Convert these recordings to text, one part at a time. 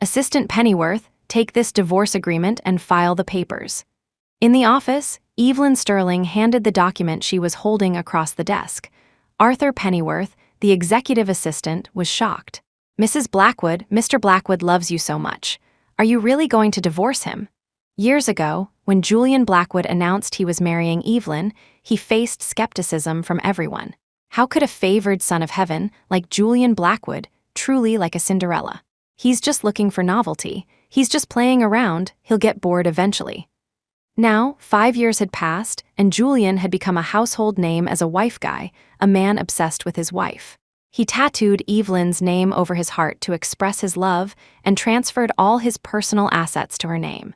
Assistant Pennyworth, take this divorce agreement and file the papers." In the office, Evelyn Sterling handed the document she was holding across the desk. Arthur Pennyworth, the executive assistant, was shocked. "Mrs. Blackwood, Mr. Blackwood loves you so much. Are you really going to divorce him?" Years ago, when Julian Blackwood announced he was marrying Evelyn, he faced skepticism from everyone. How could a favored son of heaven, like Julian Blackwood, truly like a Cinderella? He's just looking for novelty. He's just playing around. He'll get bored eventually. Now, 5 years had passed, and Julian had become a household name as a wife guy, a man obsessed with his wife. He tattooed Evelyn's name over his heart to express his love and transferred all his personal assets to her name.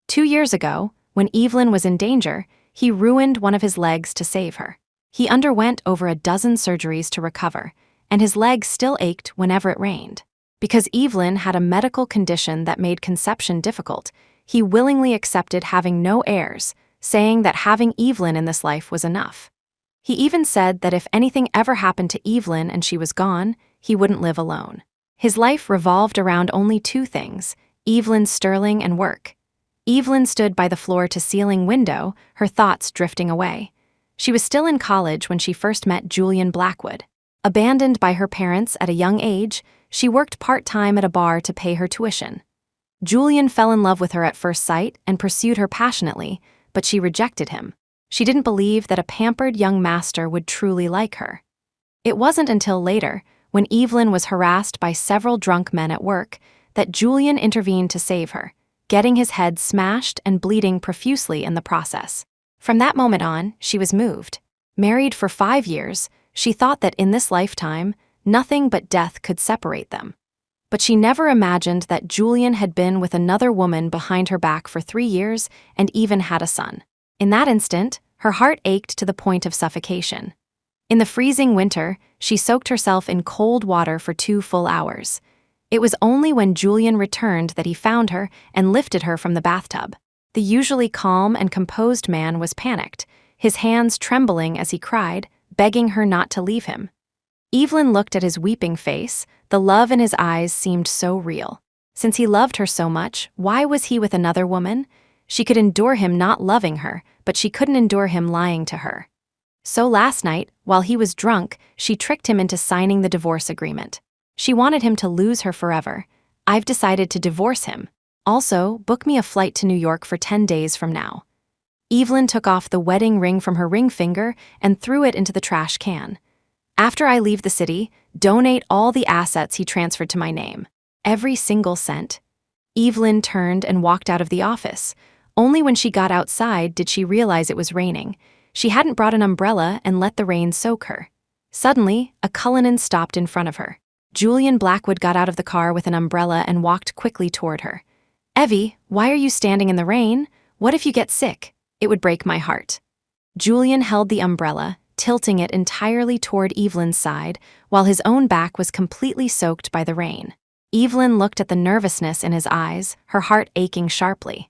2 years ago, when Evelyn was in danger, he ruined one of his legs to save her. He underwent over a dozen surgeries to recover, and his leg still ached whenever it rained. Because Evelyn had a medical condition that made conception difficult, he willingly accepted having no heirs, saying that having Evelyn in this life was enough. He even said that if anything ever happened to Evelyn and she was gone, he wouldn't live alone. His life revolved around only 2 things, Evelyn Sterling and work. Evelyn stood by the floor-to-ceiling window, her thoughts drifting away. She was still in college when she first met Julian Blackwood. Abandoned by her parents at a young age, she worked part-time at a bar to pay her tuition. Julian fell in love with her at first sight and pursued her passionately, but she rejected him. She didn't believe that a pampered young master would truly like her. It wasn't until later, when Evelyn was harassed by several drunk men at work, that Julian intervened to save her, getting his head smashed and bleeding profusely in the process. From that moment on, she was moved. Married for 5 years, she thought that in this lifetime, nothing but death could separate them. But she never imagined that Julian had been with another woman behind her back for 3 years and even had a son. In that instant, her heart ached to the point of suffocation. In the freezing winter, she soaked herself in cold water for 2 full hours. It was only when Julian returned that he found her and lifted her from the bathtub. The usually calm and composed man was panicked, his hands trembling as he cried, begging her not to leave him. Evelyn looked at his weeping face. The love in his eyes seemed so real. Since he loved her so much, why was he with another woman? She could endure him not loving her, but she couldn't endure him lying to her. So last night, while he was drunk, she tricked him into signing the divorce agreement. She wanted him to lose her forever. "I've decided to divorce him. Also, book me a flight to New York for 10 days from now." Evelyn took off the wedding ring from her ring finger and threw it into the trash can. "After I leave the city, donate all the assets he transferred to my name. Every single cent." Evelyn turned and walked out of the office. Only when she got outside did she realize it was raining. She hadn't brought an umbrella and let the rain soak her. Suddenly, a Cullinan stopped in front of her. Julian Blackwood got out of the car with an umbrella and walked quickly toward her. "Evie, why are you standing in the rain? What if you get sick? It would break my heart." Julian held the umbrella, tilting it entirely toward Evelyn's side, while his own back was completely soaked by the rain. Evelyn looked at the nervousness in his eyes, her heart aching sharply.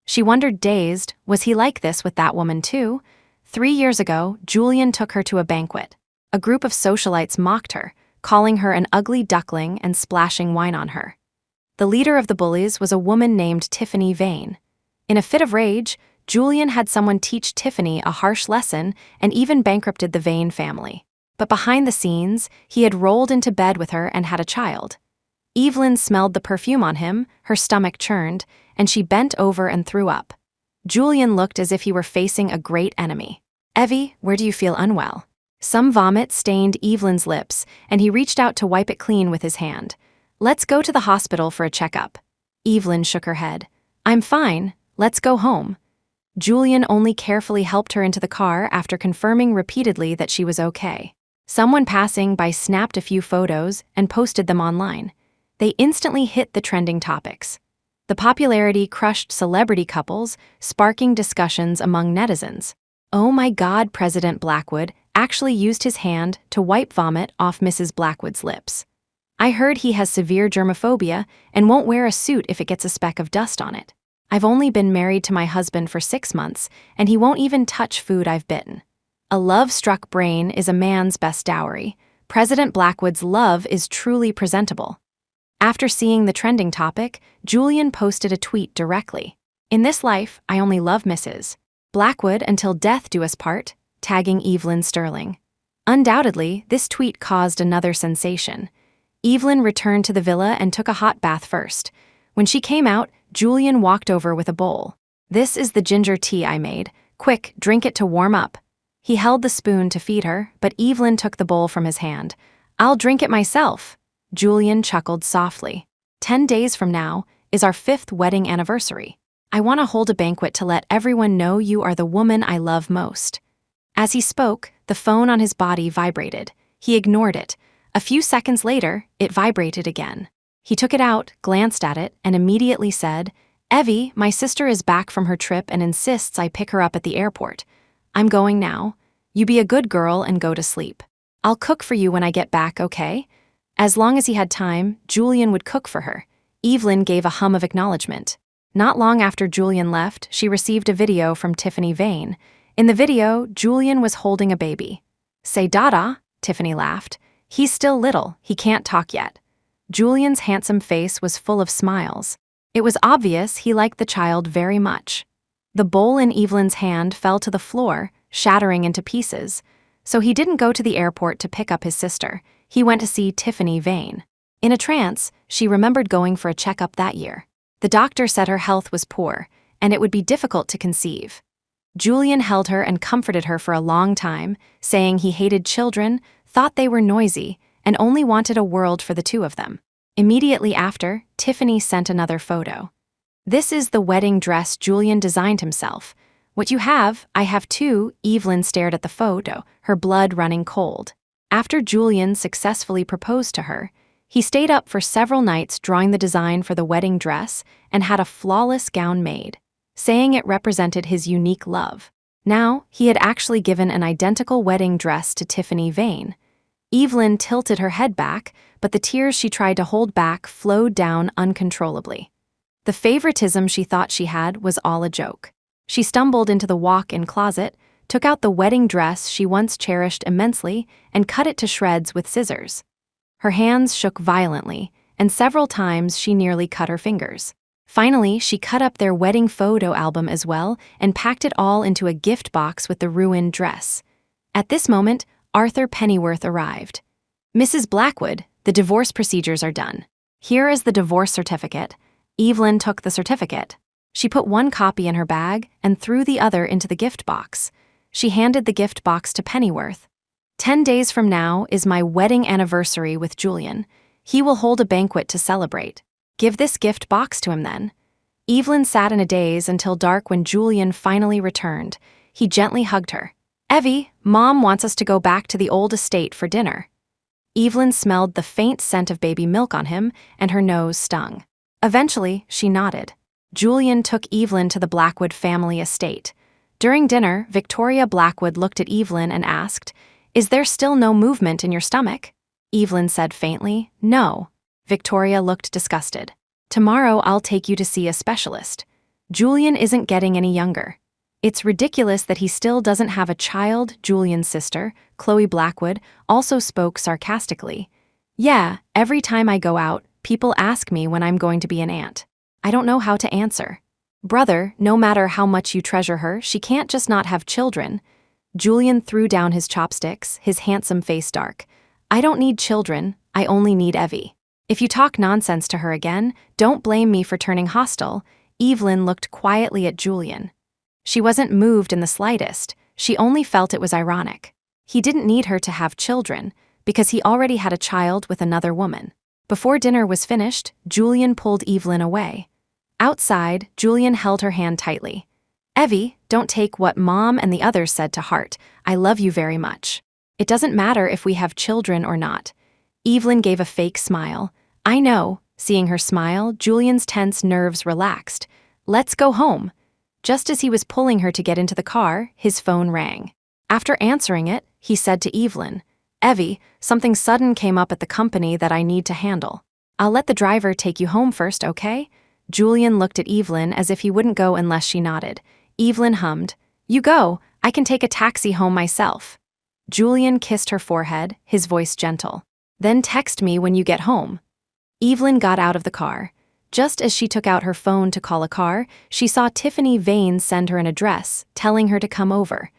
She wondered, dazed, was he like this with that woman too? 3 years ago, Julian took her to a banquet. A group of socialites mocked her, calling her an ugly duckling and splashing wine on her. The leader of the bullies was a woman named Tiffany Vane. In a fit of rage, Julian had someone teach Tiffany a harsh lesson and even bankrupted the Vane family. But behind the scenes, he had rolled into bed with her and had a child. Evelyn smelled the perfume on him, her stomach churned, and she bent over and threw up. Julian looked as if he were facing a great enemy. "Evie, where do you feel unwell?" Some vomit stained Evelyn's lips, and he reached out to wipe it clean with his hand. "Let's go to the hospital for a checkup." Evelyn shook her head. "I'm fine. Let's go home." Julian only carefully helped her into the car after confirming repeatedly that she was okay. Someone passing by snapped a few photos and posted them online. They instantly hit the trending topics. The popularity crushed celebrity couples, sparking discussions among netizens. "Oh my God, President Blackwood actually used his hand to wipe vomit off Mrs. Blackwood's lips. I heard he has severe germophobia and won't wear a suit if it gets a speck of dust on it. I've only been married to my husband for 6 months, and he won't even touch food I've bitten. A love-struck brain is a man's best dowry. President Blackwood's love is truly presentable." After seeing the trending topic, Julian posted a tweet directly. "In this life, I only love Mrs. Blackwood until death do us part," tagging Evelyn Sterling. Undoubtedly, this tweet caused another sensation. Evelyn returned to the villa and took a hot bath first. When she came out, Julian walked over with a bowl. "This is the ginger tea I made. Quick, drink it to warm up." He held the spoon to feed her, but Evelyn took the bowl from his hand. "I'll drink it myself." Julian chuckled softly. 10 days from now is our 5th wedding anniversary. I want to hold a banquet to let everyone know you are the woman I love most. As he spoke, the phone on his body vibrated. He ignored it. A few seconds later, it vibrated again. He took it out, glanced at it, and immediately said, "Evie, my sister is back from her trip and insists I pick her up at the airport. I'm going now. You be a good girl and go to sleep. I'll cook for you when I get back, okay?" As long as he had time, Julian would cook for her. Evelyn gave a hum of acknowledgement. Not long after Julian left, she received a video from Tiffany Vane. In the video, Julian was holding a baby. "Say Dada," Tiffany laughed. "He's still little, he can't talk yet." Julian's handsome face was full of smiles. It was obvious he liked the child very much. The bowl in Evelyn's hand fell to the floor, shattering into pieces. So he didn't go to the airport to pick up his sister. He went to see Tiffany Vane. In a trance, she remembered going for a checkup that year. The doctor said her health was poor, and it would be difficult to conceive. Julian held her and comforted her for a long time, saying he hated children, thought they were noisy, and only wanted a world for the two of them. Immediately after, Tiffany sent another photo. "This is the wedding dress Julian designed himself. What you have, I have too." Evelyn stared at the photo, her blood running cold. After Julian successfully proposed to her, he stayed up for several nights drawing the design for the wedding dress and had a flawless gown made, saying it represented his unique love. Now, he had actually given an identical wedding dress to Tiffany Vane. Evelyn tilted her head back, but the tears she tried to hold back flowed down uncontrollably. The favoritism she thought she had was all a joke. She stumbled into the walk-in closet, took out the wedding dress she once cherished immensely, and cut it to shreds with scissors. Her hands shook violently, and several times she nearly cut her fingers. Finally, she cut up their wedding photo album as well and packed it all into a gift box with the ruined dress. At this moment, Arthur Pennyworth arrived. "Mrs. Blackwood, the divorce procedures are done. Here is the divorce certificate." Evelyn took the certificate. She put one copy in her bag and threw the other into the gift box. She handed the gift box to Pennyworth. 10 days from now is my wedding anniversary with Julian. He will hold a banquet to celebrate. Give this gift box to him then." Evelyn sat in a daze until dark when Julian finally returned. He gently hugged her. "Evie, Mom wants us to go back to the old estate for dinner." Evelyn smelled the faint scent of baby milk on him, and her nose stung. Eventually, she nodded. Julian took Evelyn to the Blackwood family estate. During dinner, Victoria Blackwood looked at Evelyn and asked, "Is there still no movement in your stomach?" Evelyn said faintly, "No." Victoria looked disgusted. "Tomorrow I'll take you to see a specialist. Julian isn't getting any younger. It's ridiculous that he still doesn't have a child." Julian's sister, Chloe Blackwood, also spoke sarcastically. "Yeah, every time I go out, people ask me when I'm going to be an aunt. I don't know how to answer. Brother, no matter how much you treasure her, she can't just not have children." Julian threw down his chopsticks, his handsome face dark. "I don't need children, I only need Evie. If you talk nonsense to her again, don't blame me for turning hostile." Evelyn looked quietly at Julian. She wasn't moved in the slightest, she only felt it was ironic. He didn't need her to have children, because he already had a child with another woman. Before dinner was finished, Julian pulled Evelyn away. Outside, Julian held her hand tightly. "Evie, don't take what Mom and the others said to heart. I love you very much. It doesn't matter if we have children or not." Evelyn gave a fake smile. "I know." Seeing her smile, Julian's tense nerves relaxed. "Let's go home." Just as he was pulling her to get into the car, his phone rang. After answering it, he said to Evelyn, "Evie, something sudden came up at the company that I need to handle. I'll let the driver take you home first, okay?" Julian looked at Evelyn as if he wouldn't go unless she nodded. Evelyn hummed, "You go, I can take a taxi home myself." Julian kissed her forehead, his voice gentle. "Then text me when you get home." Evelyn got out of the car. Just as she took out her phone to call a car, she saw Tiffany Vane send her an address, telling her to come over.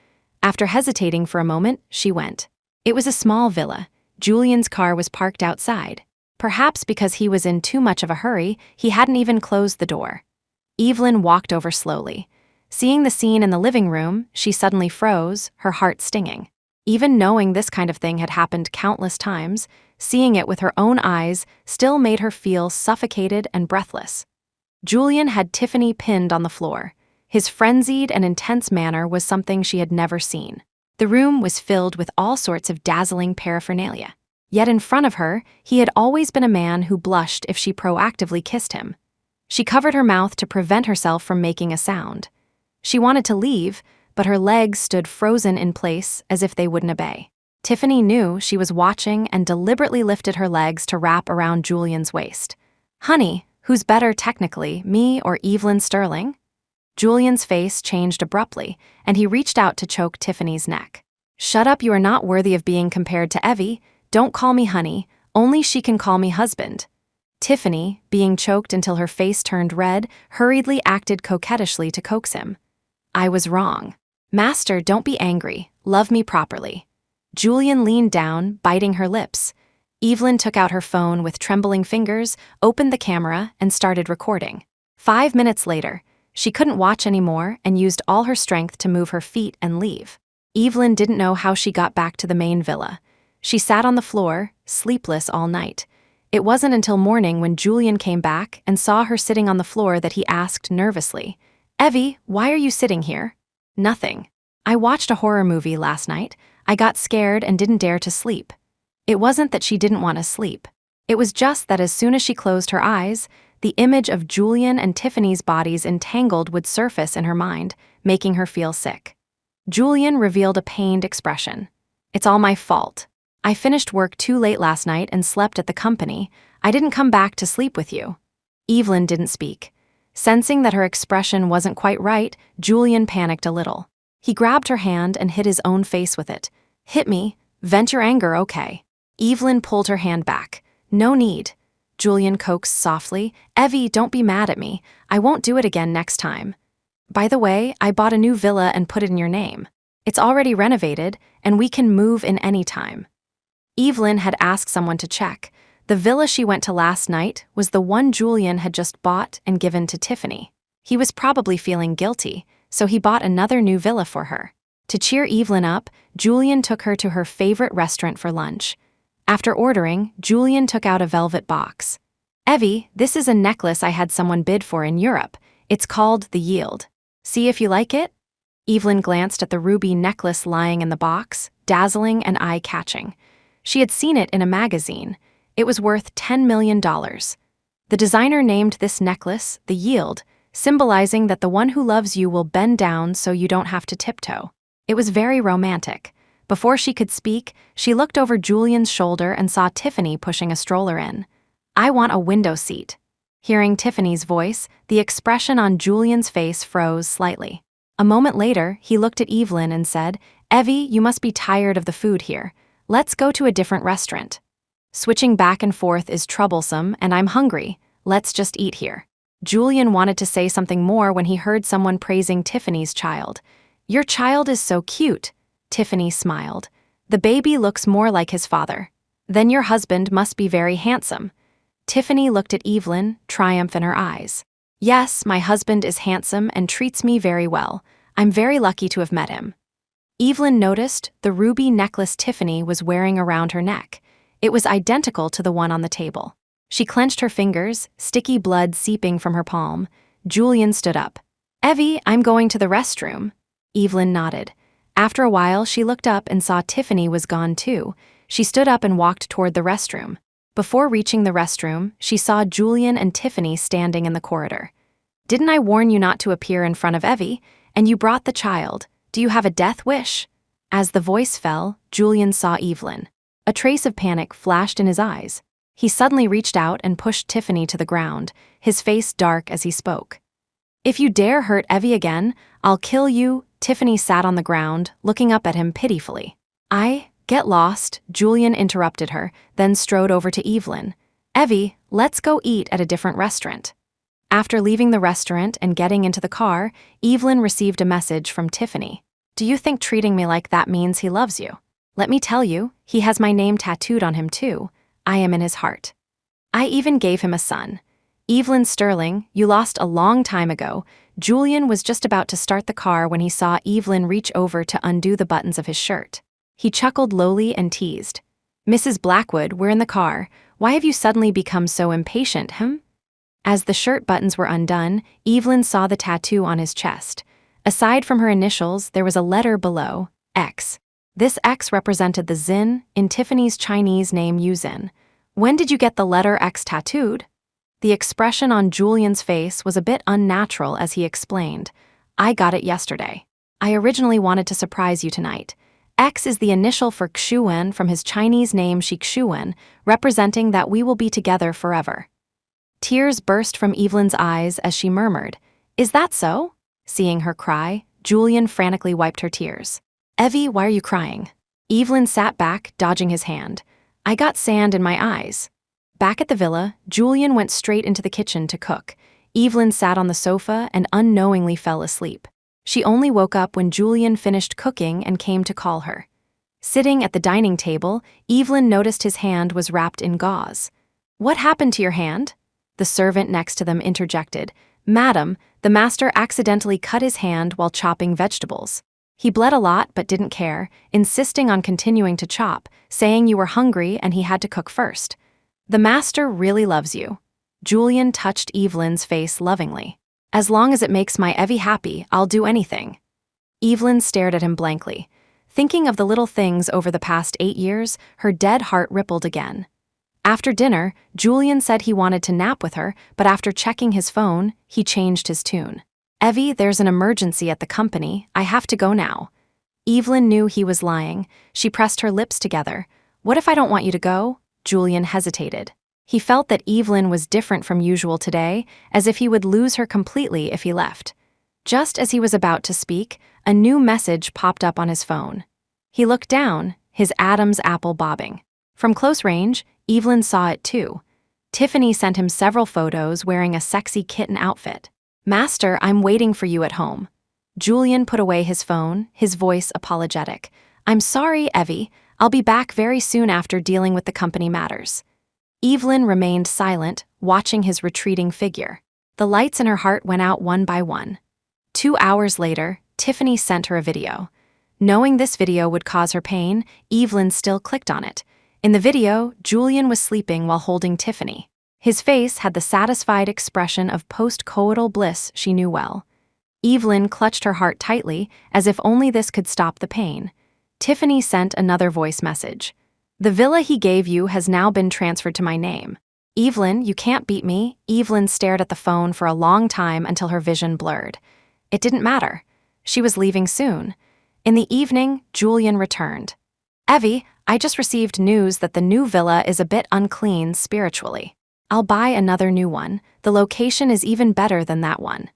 After hesitating for a moment, she went. It was a small villa. Julian's car was parked outside. Perhaps because he was in too much of a hurry, he hadn't even closed the door. Evelyn walked over slowly. Seeing the scene in the living room, she suddenly froze, her heart stinging. Even knowing this kind of thing had happened countless times, seeing it with her own eyes still made her feel suffocated and breathless. Julian had Tiffany pinned on the floor. His frenzied and intense manner was something she had never seen. The room was filled with all sorts of dazzling paraphernalia. Yet in front of her, he had always been a man who blushed if she proactively kissed him. She covered her mouth to prevent herself from making a sound. She wanted to leave, but her legs stood frozen in place as if they wouldn't obey. Tiffany knew she was watching and deliberately lifted her legs to wrap around Julian's waist. "Honey, who's better technically, me or Evelyn Sterling?" Julian's face changed abruptly, and he reached out to choke Tiffany's neck. "Shut up, you are not worthy of being compared to Evie. Don't call me honey, only she can call me husband." Tiffany, being choked until her face turned red, hurriedly acted coquettishly to coax him. "I was wrong. Master, don't be angry. Love me properly." Julian leaned down, biting her lips. Evelyn took out her phone with trembling fingers, opened the camera, and started recording. 5 minutes later, she couldn't watch anymore and used all her strength to move her feet and leave. Evelyn didn't know how she got back to the main villa. She sat on the floor, sleepless all night. It wasn't until morning when Julian came back and saw her sitting on the floor that he asked nervously, "Evie, why are you sitting here?" "Nothing. I watched a horror movie last night. I got scared and didn't dare to sleep." It wasn't that she didn't want to sleep. It was just that as soon as she closed her eyes, the image of Julian and Tiffany's bodies entangled would surface in her mind, making her feel sick. Julian revealed a pained expression. "It's all my fault. I finished work too late last night and slept at the company. I didn't come back to sleep with you." Evelyn didn't speak. Sensing that her expression wasn't quite right, Julian panicked a little. He grabbed her hand and hit his own face with it. "Hit me. Vent your anger, okay." Evelyn pulled her hand back. "No need." Julian coaxed softly. "Evie, don't be mad at me. I won't do it again next time. By the way, I bought a new villa and put it in your name. It's already renovated, and we can move in any time." Evelyn had asked someone to check. The villa she went to last night was the one Julian had just bought and given to Tiffany. He was probably feeling guilty, so he bought another new villa for her. To cheer Evelyn up, Julian took her to her favorite restaurant for lunch. After ordering, Julian took out a velvet box. "Evie, this is a necklace I had someone bid for in Europe. It's called the Yield. See if you like it?" Evelyn glanced at the ruby necklace lying in the box, dazzling and eye-catching. She had seen it in a magazine. It was worth $10 million. The designer named this necklace the Yield, symbolizing that the one who loves you will bend down so you don't have to tiptoe. It was very romantic. Before she could speak, she looked over Julian's shoulder and saw Tiffany pushing a stroller in. "I want a window seat." Hearing Tiffany's voice, the expression on Julian's face froze slightly. A moment later, he looked at Evelyn and said, "Evie, you must be tired of the food here. Let's go to a different restaurant. Switching back and forth is troublesome, and I'm hungry. Let's just eat here." Julian wanted to say something more when he heard someone praising Tiffany's child. "Your child is so cute." Tiffany smiled. "The baby looks more like his father." "Then your husband must be very handsome." Tiffany looked at Evelyn, triumph in her eyes. "Yes, my husband is handsome and treats me very well. I'm very lucky to have met him." Evelyn noticed the ruby necklace Tiffany was wearing around her neck. It was identical to the one on the table. She clenched her fingers, sticky blood seeping from her palm. Julian stood up. "Evie, I'm going to the restroom." Evelyn nodded. After a while, she looked up and saw Tiffany was gone too. She stood up and walked toward the restroom. Before reaching the restroom, she saw Julian and Tiffany standing in the corridor. "Didn't I warn you not to appear in front of Evie? And you brought the child. Do you have a death wish?" As the voice fell, Julian saw Evelyn. A trace of panic flashed in his eyes. He suddenly reached out and pushed Tiffany to the ground, his face dark as he spoke. "If you dare hurt Evie again, I'll kill you." Tiffany sat on the ground, looking up at him pitifully. "Get lost," Julian interrupted her, then strode over to Evelyn. "Evie, Let's go eat at a different restaurant. After leaving the restaurant and getting into the car, Evelyn received a message from Tiffany. Do you think treating me like that means he loves you? Let me tell you, he has my name tattooed on him too. I am in his heart. I even gave him a son. Evelyn Sterling, you lost a long time ago. Julian was just about to start the car when he saw Evelyn reach over to undo the buttons of his shirt. He chuckled lowly and teased. Mrs. Blackwood, we're in the car. Why have you suddenly become so impatient, As the shirt buttons were undone, Evelyn saw the tattoo on his chest. Aside from her initials, there was a letter below, X. This X represented the Xin in Tiffany's Chinese name Yuzin. When did you get the letter X tattooed? The expression on Julian's face was a bit unnatural as he explained. I got it yesterday. I originally wanted to surprise you tonight. X is the initial for Xuan from his Chinese name Shixuan, representing that we will be together forever. Tears burst from Evelyn's eyes as she murmured, Is that so? Seeing her cry, Julian frantically wiped her tears. Evie, why are you crying? Evelyn sat back, dodging his hand. I got sand in my eyes. Back at the villa, Julian went straight into the kitchen to cook. Evelyn sat on the sofa and unknowingly fell asleep. She only woke up when Julian finished cooking and came to call her. Sitting at the dining table, Evelyn noticed his hand was wrapped in gauze. What happened to your hand? The servant next to them interjected. Madam, the master accidentally cut his hand while chopping vegetables. He bled a lot but didn't care, insisting on continuing to chop, saying you were hungry and he had to cook first. The master really loves you. Julian touched Evelyn's face lovingly. As long as it makes my Evie happy, I'll do anything. Evelyn stared at him blankly. Thinking of the little things over the past 8 years, her dead heart rippled again. After dinner, Julian said he wanted to nap with her, but after checking his phone, he changed his tune. Evie, there's an emergency at the company. I have to go now. Evelyn knew he was lying. She pressed her lips together. What if I don't want you to go? Julian hesitated. He felt that Evelyn was different from usual today, as if he would lose her completely if he left. Just as he was about to speak, a new message popped up on his phone. He looked down, his Adam's apple bobbing. From close range, Evelyn saw it too. Tiffany sent him several photos wearing a sexy kitten outfit. Master, I'm waiting for you at home. Julian put away his phone, his voice apologetic. I'm sorry, Evie. I'll be back very soon after dealing with the company matters. Evelyn remained silent, watching his retreating figure. The lights in her heart went out one by one. 2 hours later, Tiffany sent her a video. Knowing this video would cause her pain, Evelyn still clicked on it. In the video, Julian was sleeping while holding Tiffany. His face had the satisfied expression of post-coital bliss she knew well. Evelyn clutched her heart tightly, as if only this could stop the pain. Tiffany sent another voice message. The villa he gave you has now been transferred to my name. Evelyn, you can't beat me. Evelyn stared at the phone for a long time until her vision blurred. It didn't matter. She was leaving soon. In the evening, Julian returned. Evie, I just received news that the new villa is a bit unclean spiritually. I'll buy another new one. The location is even better than that one.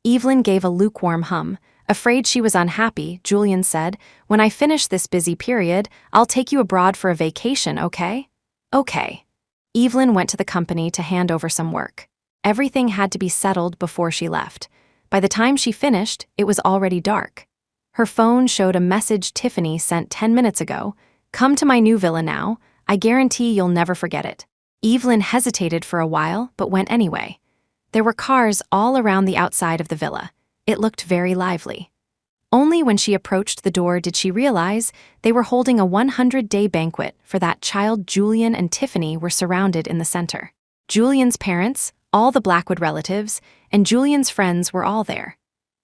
Evelyn gave a lukewarm hum. Afraid she was unhappy, Julian said, When I finish this busy period, I'll take you abroad for a vacation, okay? Okay. Evelyn went to the company to hand over some work. Everything had to be settled before she left. By the time she finished, it was already dark. Her phone showed a message Tiffany sent 10 minutes ago. Come to my new villa now. I guarantee you'll never forget it. Evelyn hesitated for a while, but went anyway. There were cars all around the outside of the villa. It looked very lively. Only when she approached the door did she realize they were holding a 100-day banquet for that child. Julian and Tiffany were surrounded in the center. Julian's parents, all the Blackwood relatives, and Julian's friends were all there.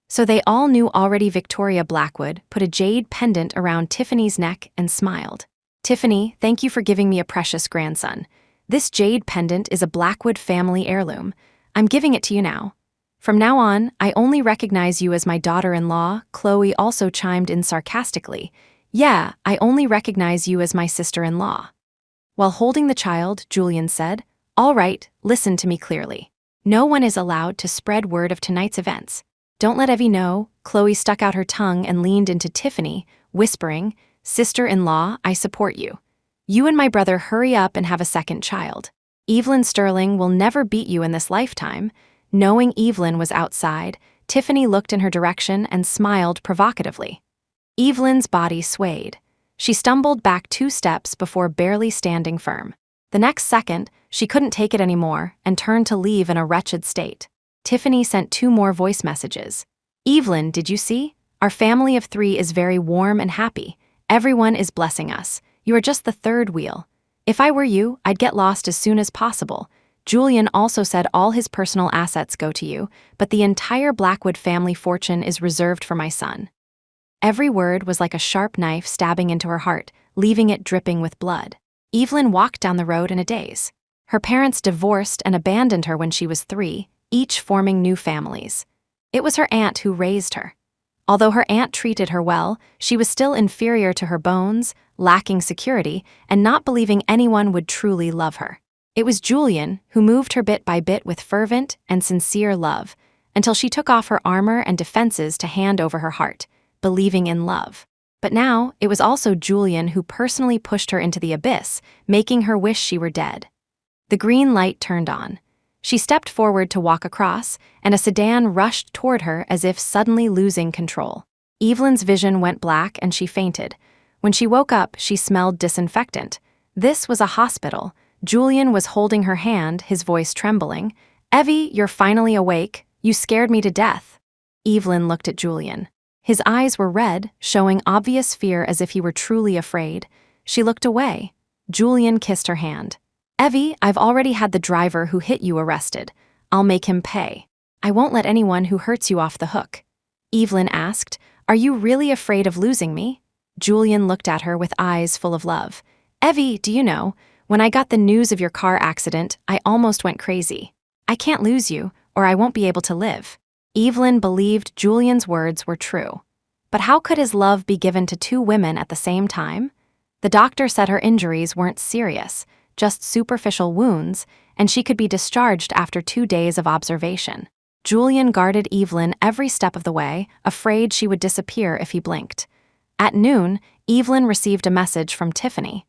So they all knew already. Victoria Blackwood put a jade pendant around Tiffany's neck and smiled. Tiffany, thank you for giving me a precious grandson. This jade pendant is a Blackwood family heirloom. I'm giving it to you now. From now on, I only recognize you as my daughter-in-law. Chloe also chimed in sarcastically. Yeah, I only recognize you as my sister-in-law. While holding the child, Julian said, All right, listen to me clearly. No one is allowed to spread word of tonight's events. Don't let Evie know. Chloe stuck out her tongue and leaned into Tiffany, whispering, Sister-in-law, I support you. You and my brother hurry up and have a second child. Evelyn Sterling will never beat you in this lifetime." Knowing Evelyn was outside, Tiffany looked in her direction and smiled provocatively. Evelyn's body swayed. She stumbled back 2 steps before barely standing firm. The next second, she couldn't take it anymore and turned to leave in a wretched state. Tiffany sent 2 more voice messages. "Evelyn, did you see? Our family of 3 is very warm and happy. Everyone is blessing us. You are just the 3rd wheel. If I were you, I'd get lost as soon as possible. Julian also said all his personal assets go to you, but the entire Blackwood family fortune is reserved for my son." Every word was like a sharp knife stabbing into her heart, leaving it dripping with blood. Evelyn walked down the road in a daze. Her parents divorced and abandoned her when she was 3, each forming new families. It was her aunt who raised her. Although her aunt treated her well, she was still inferior to her bones, lacking security, and not believing anyone would truly love her. It was Julian who moved her bit by bit with fervent and sincere love, until she took off her armor and defenses to hand over her heart, believing in love. But now, it was also Julian who personally pushed her into the abyss, making her wish she were dead. The green light turned on. She stepped forward to walk across, and a sedan rushed toward her as if suddenly losing control. Evelyn's vision went black and she fainted. When she woke up, she smelled disinfectant. This was a hospital. Julian was holding her hand, his voice trembling. "Evie, you're finally awake. You scared me to death." Evelyn looked at Julian. His eyes were red, showing obvious fear as if he were truly afraid. She looked away. Julian kissed her hand. "Evie, I've already had the driver who hit you arrested. I'll make him pay. I won't let anyone who hurts you off the hook." Evelyn asked, "Are you really afraid of losing me?" Julian looked at her with eyes full of love. "Evie, do you know, when I got the news of your car accident, I almost went crazy. I can't lose you, or I won't be able to live." Evelyn believed Julian's words were true. But how could his love be given to 2 women at the same time? The doctor said her injuries weren't serious, just superficial wounds, and she could be discharged after 2 days of observation. Julian guarded Evelyn every step of the way, afraid she would disappear if he blinked. At noon, Evelyn received a message from Tiffany.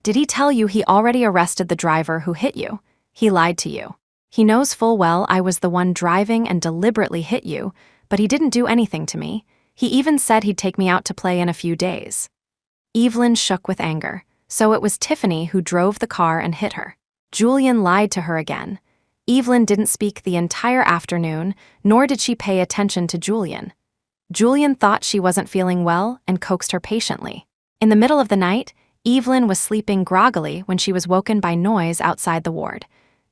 "Did he tell you he already arrested the driver who hit you? He lied to you. He knows full well I was the one driving and deliberately hit you, but he didn't do anything to me. He even said he'd take me out to play in a few days." Evelyn shook with anger. So it was Tiffany who drove the car and hit her. Julian lied to her again. Evelyn didn't speak the entire afternoon, nor did she pay attention to Julian. Julian thought she wasn't feeling well and coaxed her patiently. In the middle of the night, Evelyn was sleeping groggily when she was woken by noise outside the ward.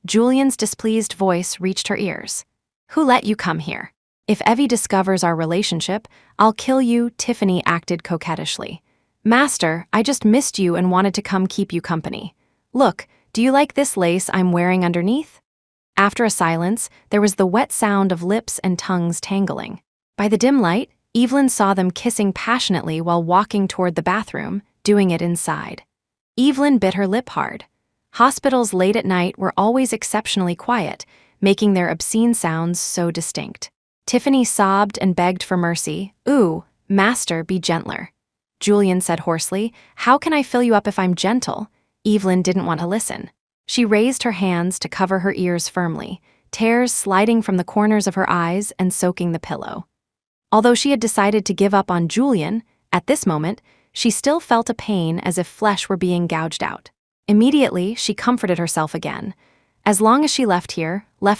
Julian's displeased voice reached her ears. "Who let you come here? If Evie discovers our relationship, I'll kill you," Tiffany acted coquettishly. "Master, I just missed you and wanted to come keep you company. Look, do you like this lace I'm wearing underneath?" After a silence, there was the wet sound of lips and tongues tangling. By the dim light, Evelyn saw them kissing passionately while walking toward the bathroom, doing it inside. Evelyn bit her lip hard. Hospitals late at night were always exceptionally quiet, making their obscene sounds so distinct. Tiffany sobbed and begged for mercy. "Ooh, master, be gentler." Julian said hoarsely, "How can I fill you up if I'm gentle?" Evelyn didn't want to listen. She raised her hands to cover her ears firmly, tears sliding from the corners of her eyes and soaking the pillow. Although she had decided to give up on Julian, at this moment, she still felt a pain as if flesh were being gouged out. Immediately, she comforted herself again. As long as she left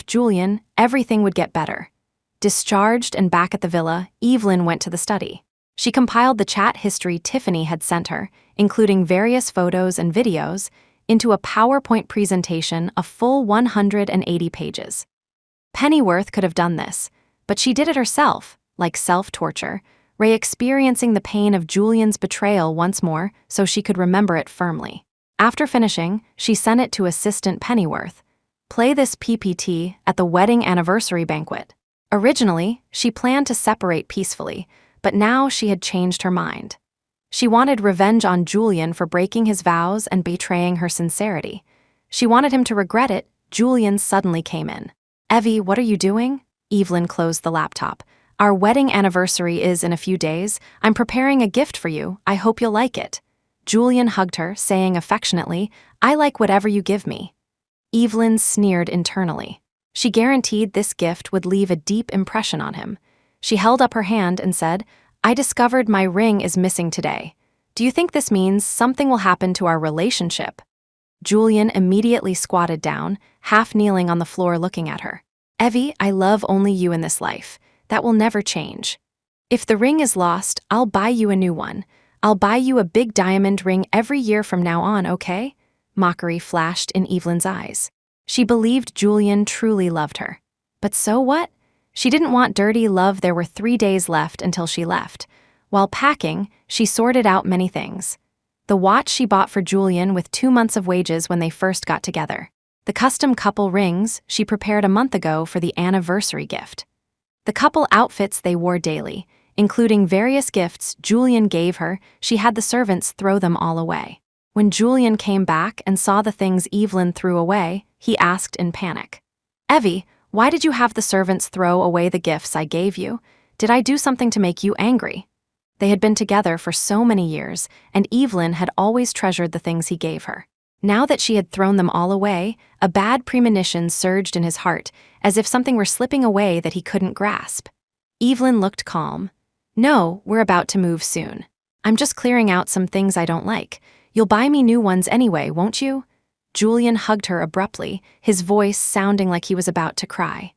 Julian, everything would get better. Discharged and back at the villa, Evelyn went to the study. She compiled the chat history Tiffany had sent her, including various photos and videos, into a PowerPoint presentation of full 180 pages. Pennyworth could have done this, but she did it herself, like self-torture, re-experiencing the pain of Julian's betrayal once more so she could remember it firmly. After finishing, she sent it to assistant Pennyworth. "Play this PPT at the wedding anniversary banquet." Originally, she planned to separate peacefully, but now she had changed her mind. She wanted revenge on Julian for breaking his vows and betraying her sincerity. She wanted him to regret it. Julian suddenly came in. "Evie, what are you doing?" Evelyn closed the laptop. "Our wedding anniversary is in a few days. I'm preparing a gift for you. I hope you'll like it." Julian hugged her, saying affectionately, "I like whatever you give me." Evelyn sneered internally. She guaranteed this gift would leave a deep impression on him. She held up her hand and said, "I discovered my ring is missing today. Do you think this means something will happen to our relationship?" Julian immediately squatted down, half kneeling on the floor looking at her. "Evie, I love only you in this life. That will never change. If the ring is lost, I'll buy you a new one. I'll buy you a big diamond ring every year from now on, okay?" Mockery flashed in Evelyn's eyes. She believed Julian truly loved her. But so what? She didn't want dirty love. There were 3 days left until she left. While packing, she sorted out many things. The watch she bought for Julian with 2 months of wages when they first got together. The custom couple rings she prepared a month ago for the anniversary gift. The couple outfits they wore daily, including various gifts Julian gave her. She had the servants throw them all away. When Julian came back and saw the things Evelyn threw away, he asked in panic, "Evie, why did you have the servants throw away the gifts I gave you? Did I do something to make you angry?" They had been together for so many years, and Evelyn had always treasured the things he gave her. Now that she had thrown them all away, a bad premonition surged in his heart, as if something were slipping away that he couldn't grasp. Evelyn looked calm. "No, we're about to move soon. I'm just clearing out some things I don't like. You'll buy me new ones anyway, won't you?" Julian hugged her abruptly, his voice sounding like he was about to cry.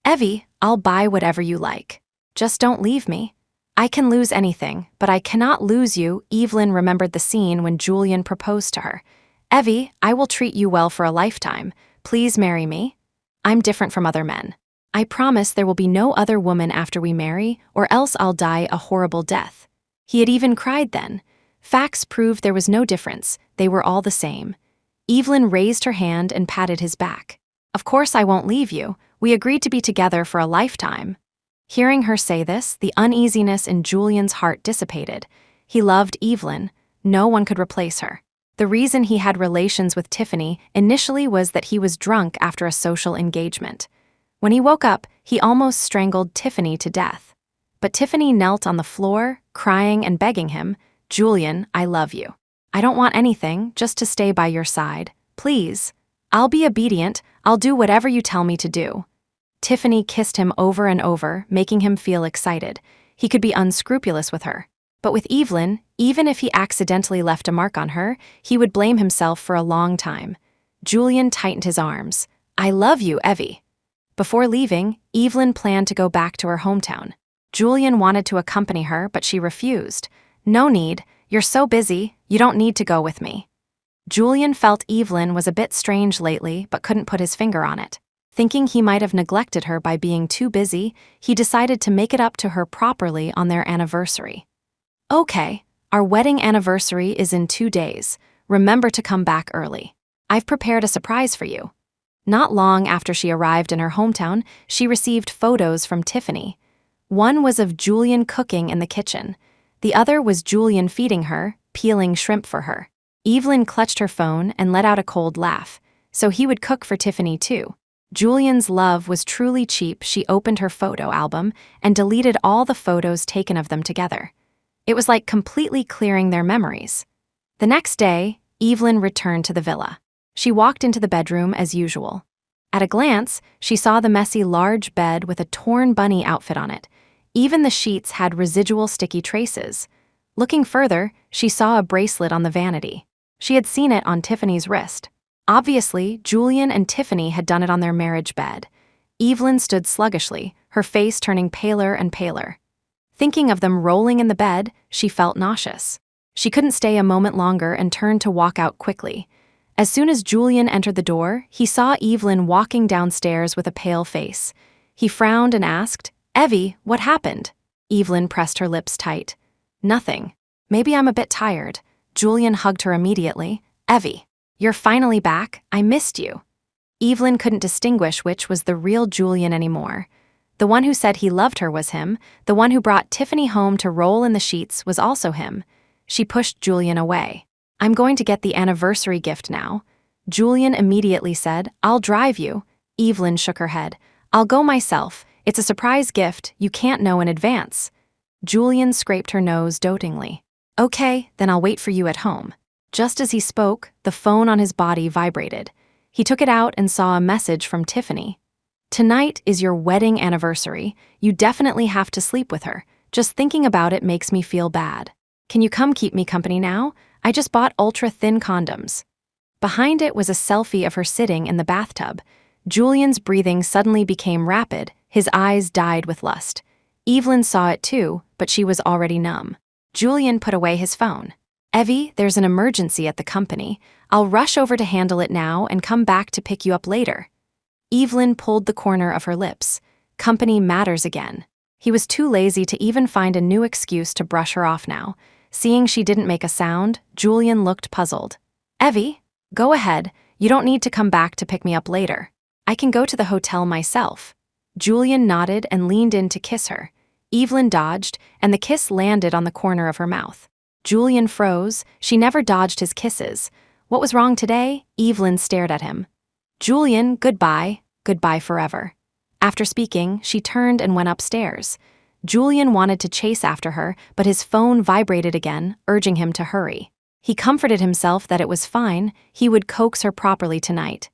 "Evie, I'll buy whatever you like. Just don't leave me. I can lose anything, but I cannot lose you." Evelyn remembered the scene when Julian proposed to her. "Evie, I will treat you well for a lifetime. Please marry me. I'm different from other men. I promise there will be no other woman after we marry, or else I'll die a horrible death." He had even cried then. Facts proved there was no difference. They were all the same. Evelyn raised her hand and patted his back. "Of course I won't leave you. We agreed to be together for a lifetime." Hearing her say this, the uneasiness in Julian's heart dissipated. He loved Evelyn. No one could replace her. The reason he had relations with Tiffany initially was that he was drunk after a social engagement. When he woke up, he almost strangled Tiffany to death. But Tiffany knelt on the floor, crying and begging him, "Julian, I love you. I don't want anything, just to stay by your side. Please. I'll be obedient. I'll do whatever you tell me to do." Tiffany kissed him over and over, making him feel excited. He could be unscrupulous with her. But with Evelyn, even if he accidentally left a mark on her, he would blame himself for a long time. Julian tightened his arms. "I love you, Evie." Before leaving, Evelyn planned to go back to her hometown. Julian wanted to accompany her, but she refused. "No need. You're so busy. You don't need to go with me." Julian felt Evelyn was a bit strange lately, but couldn't put his finger on it. Thinking he might have neglected her by being too busy, he decided to make it up to her properly on their anniversary. "Okay, our wedding anniversary is in 2 days. Remember to come back early. I've prepared a surprise for you." Not long after she arrived in her hometown, she received photos from Tiffany. One was of Julian cooking in the kitchen. The other was Julian feeding her, peeling shrimp for her. Evelyn clutched her phone and let out a cold laugh. So he would cook for Tiffany too. Julian's love was truly cheap. She opened her photo album and deleted all the photos taken of them together. It was like completely clearing their memories. The next day, Evelyn returned to the villa. She walked into the bedroom as usual. At a glance, she saw the messy large bed with a torn bunny outfit on it. Even the sheets had residual sticky traces. Looking further, she saw a bracelet on the vanity. She had seen it on Tiffany's wrist. Obviously, Julian and Tiffany had done it on their marriage bed. Evelyn stood sluggishly, her face turning paler and paler. Thinking of them rolling in the bed, she felt nauseous. She couldn't stay a moment longer and turned to walk out quickly. As soon as Julian entered the door, he saw Evelyn walking downstairs with a pale face. He frowned and asked, "Evie, what happened?" Evelyn pressed her lips tight. "Nothing. Maybe I'm a bit tired." Julian hugged her immediately. "Evie, you're finally back. I missed you." Evelyn couldn't distinguish which was the real Julian anymore. The one who said he loved her was him. The one who brought Tiffany home to roll in the sheets was also him. She pushed Julian away. "I'm going to get the anniversary gift now." Julian immediately said, "I'll drive you." Evelyn shook her head. "I'll go myself. It's a surprise gift. You can't know in advance." Julian scraped her nose dotingly. "Okay, then I'll wait for you at home." Just as he spoke, the phone on his body vibrated. He took it out and saw a message from Tiffany. "Tonight is your wedding anniversary. You definitely have to sleep with her. Just thinking about it makes me feel bad. Can you come keep me company now? I just bought ultra-thin condoms." Behind it was a selfie of her sitting in the bathtub. Julian's breathing suddenly became rapid, his eyes dyed with lust. Evelyn saw it too, but she was already numb. Julian put away his phone. "Evie, there's an emergency at the company. I'll rush over to handle it now and come back to pick you up later." Evelyn pulled the corner of her lips. Company matters again. He was too lazy to even find a new excuse to brush her off now. Seeing she didn't make a sound, Julian looked puzzled. "Evie, go ahead. You don't need to come back to pick me up later. I can go to the hotel myself." Julian nodded and leaned in to kiss her. Evelyn dodged, and the kiss landed on the corner of her mouth. Julian froze. She never dodged his kisses. What was wrong today? Evelyn stared at him. "Julian, goodbye. Goodbye forever." After speaking, she turned and went upstairs. Julian wanted to chase after her, but his phone vibrated again, urging him to hurry. He comforted himself that it was fine, he would coax her properly tonight.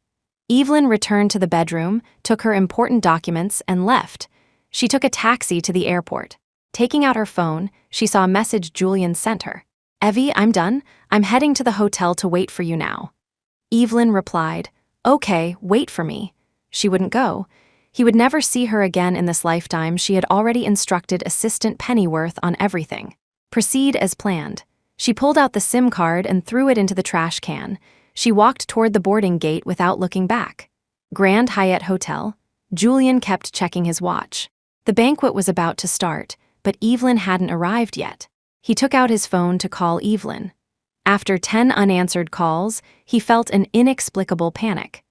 Evelyn returned to the bedroom, took her important documents, and left. She took a taxi to the airport. Taking out her phone, she saw a message Julian sent her. "Evie, I'm done. I'm heading to the hotel to wait for you now." Evelyn replied, "Okay, wait for me." She wouldn't go. He would never see her again in this lifetime. She had already instructed Assistant Pennyworth on everything. Proceed as planned. She pulled out the SIM card and threw it into the trash can. She walked toward the boarding gate without looking back. Grand Hyatt Hotel. Julian kept checking his watch. The banquet was about to start, but Evelyn hadn't arrived yet. He took out his phone to call Evelyn. After 10 unanswered calls, he felt an inexplicable panic.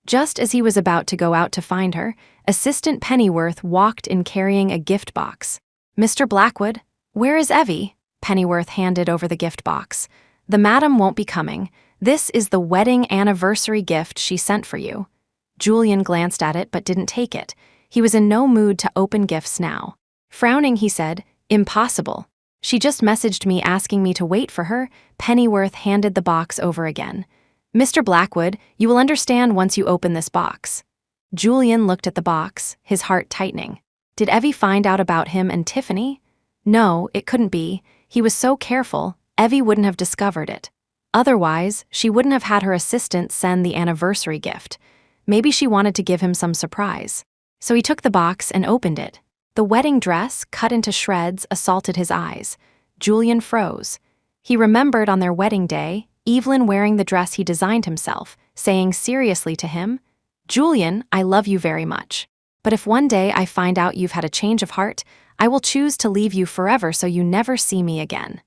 Just as he was about to go out to find her, Assistant Pennyworth walked in carrying a gift box. "Mr. Blackwood, where is Evie?" Pennyworth handed over the gift box. "The madam won't be coming. This is the wedding anniversary gift she sent for you." Julian glanced at it but didn't take it. He was in no mood to open gifts now. Frowning, he said, "Impossible. She just messaged me asking me to wait for her." Pennyworth handed the box over again. "Mr. Blackwood, you will understand once you open this box." Julian looked at the box, his heart tightening. Did Evie find out about him and Tiffany? No, it couldn't be. He was so careful, Evie wouldn't have discovered it. Otherwise, she wouldn't have had her assistant send the anniversary gift. Maybe she wanted to give him some surprise. So he took the box and opened it. The wedding dress, cut into shreds, assaulted his eyes. Julian froze. He remembered on their wedding day, Evelyn wearing the dress he designed himself, saying seriously to him, "Julian, I love you very much. But if one day I find out you've had a change of heart, I will choose to leave you forever so you never see me again."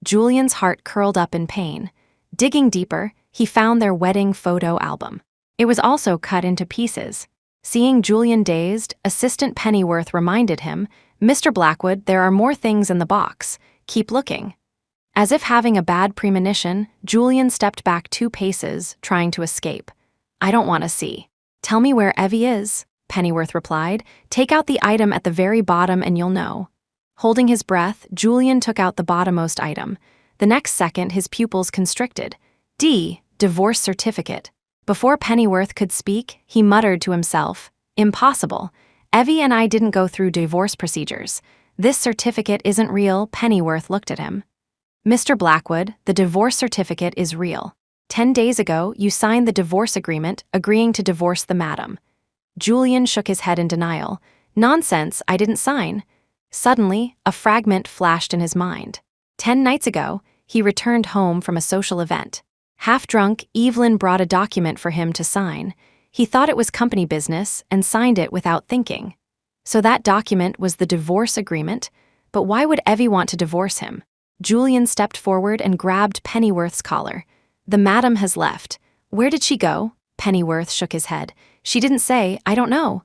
Julian's heart curled up in pain. Digging deeper, he found their wedding photo album. It was also cut into pieces. Seeing Julian dazed, Assistant Pennyworth reminded him, "Mr. Blackwood, there are more things in the box. Keep looking." As if having a bad premonition, Julian stepped back 2 paces, trying to escape. "I don't want to see." "Tell me where Evie is," Pennyworth replied. "Take out the item at the very bottom and you'll know." Holding his breath, Julian took out the bottommost item. The next second, his pupils constricted. Divorce certificate. Before Pennyworth could speak, he muttered to himself, "Impossible. Evie and I didn't go through divorce procedures. This certificate isn't real." Pennyworth looked at him. "Mr. Blackwood, the divorce certificate is real. 10 days ago, you signed the divorce agreement, agreeing to divorce the madam." Julian shook his head in denial. "Nonsense, I didn't sign." Suddenly, a fragment flashed in his mind. 10 nights ago, he returned home from a social event. Half drunk, Evelyn brought a document for him to sign. He thought it was company business and signed it without thinking. So that document was the divorce agreement? But why would Evie want to divorce him? Julian stepped forward and grabbed Pennyworth's collar. "The madam has left. Where did she go?" Pennyworth shook his head. "She didn't say. I don't know."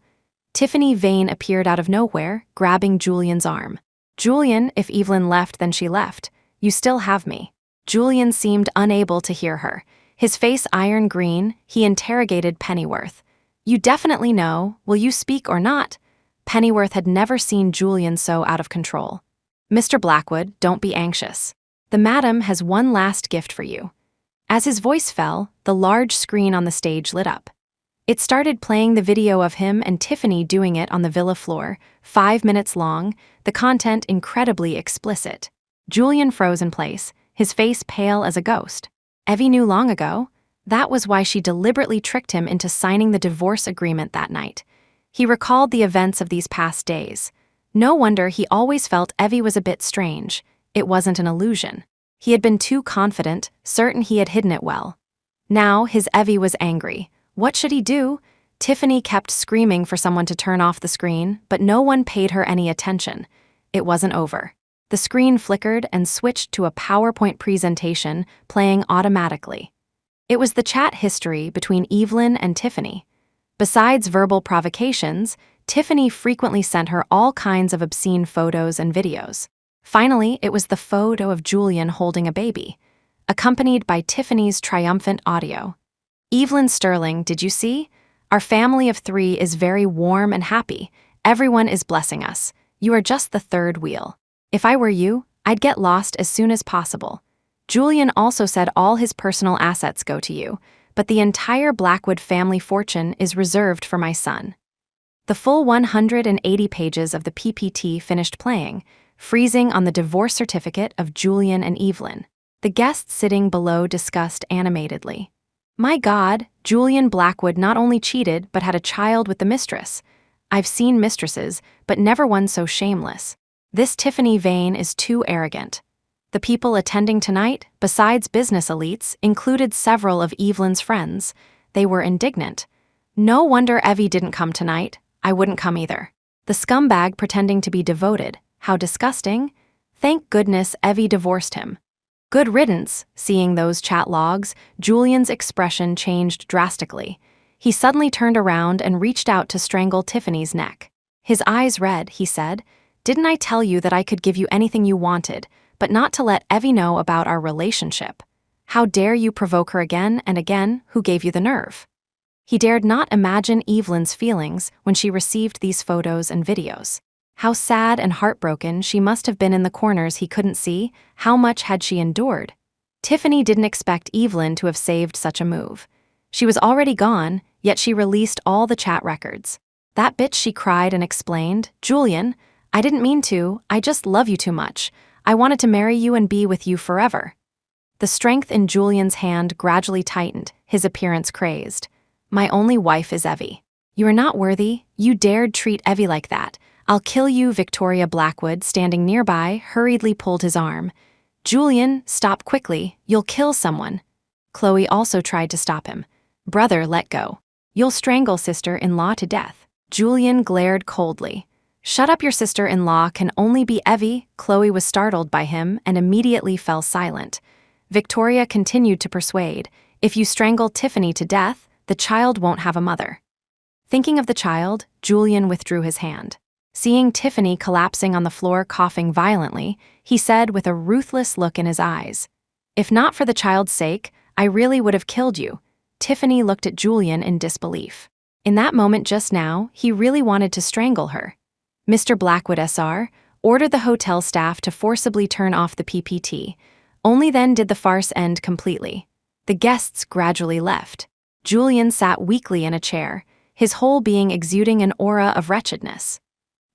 Tiffany Vane appeared out of nowhere, grabbing Julian's arm. "Julian, if Evelyn left, then she left. You still have me." Julian seemed unable to hear her. His face iron green, he interrogated Pennyworth. "You definitely know. Will you speak or not?" Pennyworth had never seen Julian so out of control. "Mr. Blackwood, don't be anxious. The madam has one last gift for you." As his voice fell, the large screen on the stage lit up. It started playing the video of him and Tiffany doing it on the villa floor, 5 minutes long, the content incredibly explicit. Julian froze in place, his face pale as a ghost. Evie knew long ago. That was why she deliberately tricked him into signing the divorce agreement that night. He recalled the events of these past days. No wonder he always felt Evie was a bit strange. It wasn't an illusion. He had been too confident, certain he had hidden it well. Now his Evie was angry. What should he do? Tiffany kept screaming for someone to turn off the screen, but no one paid her any attention. It wasn't over. The screen flickered and switched to a PowerPoint presentation, playing automatically. It was the chat history between Evelyn and Tiffany. Besides verbal provocations, Tiffany frequently sent her all kinds of obscene photos and videos. Finally, it was the photo of Julian holding a baby, accompanied by Tiffany's triumphant audio. "Evelyn Sterling, did you see? Our family of 3 is very warm and happy. Everyone is blessing us. You are just the third wheel. If I were you, I'd get lost as soon as possible. Julian also said all his personal assets go to you, but the entire Blackwood family fortune is reserved for my son." The full 180 pages of the PPT finished playing, freezing on the divorce certificate of Julian and Evelyn. The guests sitting below discussed animatedly. "My God, Julian Blackwood not only cheated but had a child with the mistress. I've seen mistresses, but never one so shameless. This Tiffany Vane is too arrogant." The people attending tonight, besides business elites, included several of Evelyn's friends. They were indignant. "No wonder Evie didn't come tonight. I wouldn't come either. The scumbag pretending to be devoted. How disgusting. Thank goodness Evie divorced him." Good riddance. Seeing those chat logs, Julian's expression changed drastically. He suddenly turned around and reached out to strangle Tiffany's neck. His eyes red, he said, "Didn't I tell you that I could give you anything you wanted, but not to let Evie know about our relationship? How dare you provoke her again and again? Who gave you the nerve?" He dared not imagine Evelyn's feelings when she received these photos and videos. How sad and heartbroken she must have been in the corners he couldn't see. How much had she endured? Tiffany didn't expect Evelyn to have saved such a move. She was already gone, yet she released all the chat records. "That bitch," she cried and explained. "Julian, I didn't mean to, I just love you too much. I wanted to marry you and be with you forever." The strength in Julian's hand gradually tightened, his appearance crazed. "My only wife is Evie. You are not worthy. You dared treat Evie like that. I'll kill you." Victoria Blackwood, standing nearby, hurriedly pulled his arm. "Julian, stop quickly. You'll kill someone." Chloe also tried to stop him. "Brother, let go. You'll strangle sister-in-law to death." Julian glared coldly. "Shut up, your sister-in-law can only be Evie." Chloe was startled by him and immediately fell silent. Victoria continued to persuade, "If you strangle Tiffany to death, the child won't have a mother." Thinking of the child, Julian withdrew his hand. Seeing Tiffany collapsing on the floor coughing violently, he said with a ruthless look in his eyes, "If not for the child's sake, I really would have killed you." Tiffany looked at Julian in disbelief. In that moment just now, he really wanted to strangle her. Mr. Blackwood SR ordered the hotel staff to forcibly turn off the PPT. Only then did the farce end completely. The guests gradually left. Julian sat weakly in a chair, his whole being exuding an aura of wretchedness.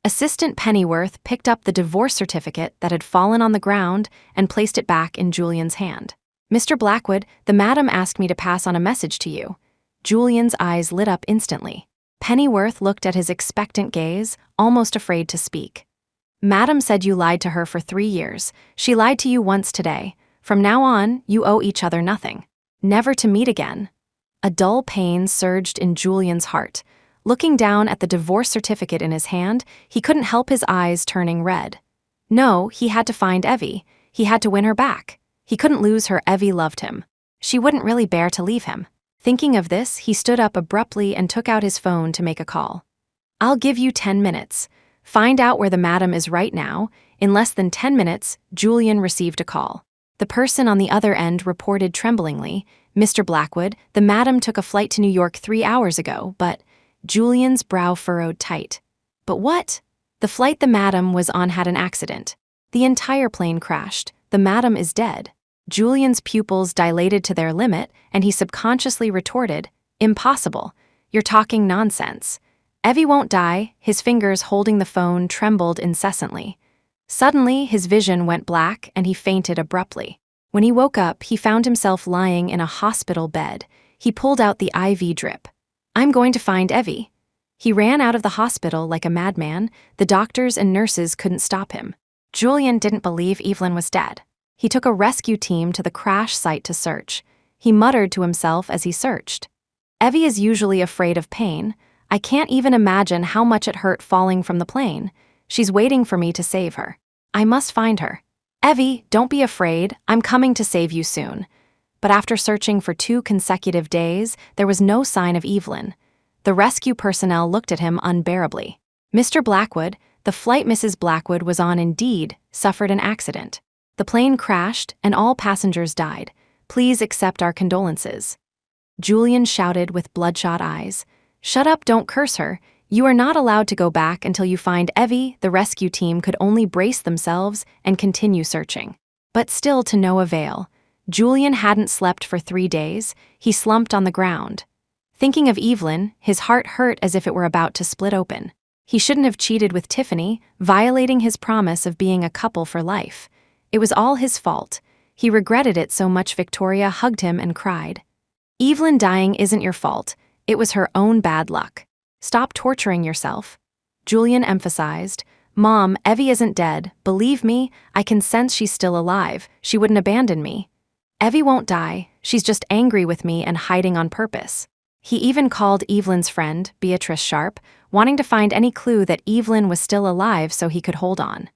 Assistant Pennyworth picked up the divorce certificate that had fallen on the ground and placed it back in Julian's hand. "Mr. Blackwood, the madam asked me to pass on a message to you." Julian's eyes lit up instantly. Pennyworth looked at his expectant gaze, almost afraid to speak. "Madam said you lied to her for 3 years. She lied to you once today. From now on, you owe each other nothing. Never to meet again." A dull pain surged in Julian's heart. Looking down at the divorce certificate in his hand, he couldn't help his eyes turning red. No, he had to find Evie. He had to win her back. He couldn't lose her. Evie loved him. She wouldn't really bear to leave him. Thinking of this, he stood up abruptly and took out his phone to make a call. "I'll give you 10 minutes. Find out where the madam is right now." In less than 10 minutes, Julian received a call. The person on the other end reported tremblingly, "Mr. Blackwood, the madam took a flight to New York 3 hours ago, but..." Julian's brow furrowed tight. "But what?" "The flight the madam was on had an accident. The entire plane crashed. The madam is dead." Julian's pupils dilated to their limit, and he subconsciously retorted, "Impossible. You're talking nonsense." Evie won't die. His fingers holding the phone trembled incessantly. Suddenly, his vision went black and he fainted abruptly. When he woke up, he found himself lying in a hospital bed. He pulled out the IV drip. "I'm going to find Evie." He ran out of the hospital like a madman. The doctors and nurses couldn't stop him. Julian didn't believe Evelyn was dead. He took a rescue team to the crash site to search. He muttered to himself as he searched, "Evie is usually afraid of pain. I can't even imagine how much it hurt falling from the plane. She's waiting for me to save her. I must find her. Evie, don't be afraid. I'm coming to save you soon." But after searching for 2 consecutive days, there was no sign of Evelyn. The rescue personnel looked at him unbearably. "Mr. Blackwood, the flight Mrs. Blackwood was on Indeed suffered an accident. The plane crashed and all passengers died. Please accept our condolences." Julian shouted with bloodshot eyes, "Shut up, don't curse her. You are not allowed to go back until you find Evie." The rescue team could only brace themselves and continue searching. But still to no avail. Julian hadn't slept for 3 days. He slumped on the ground. Thinking of Evelyn, his heart hurt as if it were about to split open. He shouldn't have cheated with Tiffany, violating his promise of being a couple for life. It was all his fault. He regretted it so much Victoria hugged him and cried, "Evelyn dying isn't your fault. It was her own bad luck. Stop torturing yourself." Julian emphasized, "Mom, Evie isn't dead. Believe me, I can sense she's still alive. She wouldn't abandon me. Evie won't die. She's just angry with me and hiding on purpose." He even called Evelyn's friend, Beatrice Sharp, wanting to find any clue that Evelyn was still alive so he could hold on.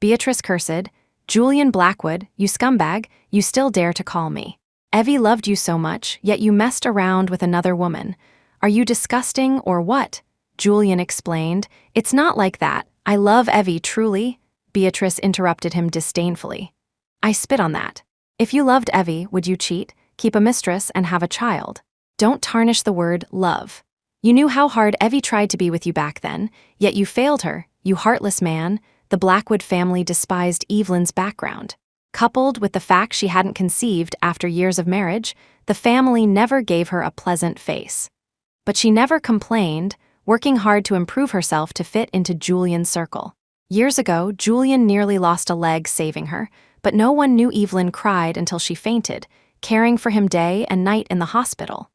Beatrice cursed, "Julian Blackwood, you scumbag, you still dare to call me. Evie loved you so much, yet you messed around with another woman. Are you disgusting or what?" Julian explained, "It's not like that. I love Evie truly." Beatrice interrupted him disdainfully. "I spit on that. If you loved Evie, would you cheat, keep a mistress, and have a child? Don't tarnish the word love. You knew how hard Evie tried to be with you back then, yet you failed her, you heartless man." The Blackwood family despised Evelyn's background. Coupled with the fact she hadn't conceived after years of marriage, the family never gave her a pleasant face. But she never complained, working hard to improve herself to fit into Julian's circle. Years ago, Julian nearly lost a leg saving her, but no one knew Evelyn cried until she fainted, caring for him day and night in the hospital.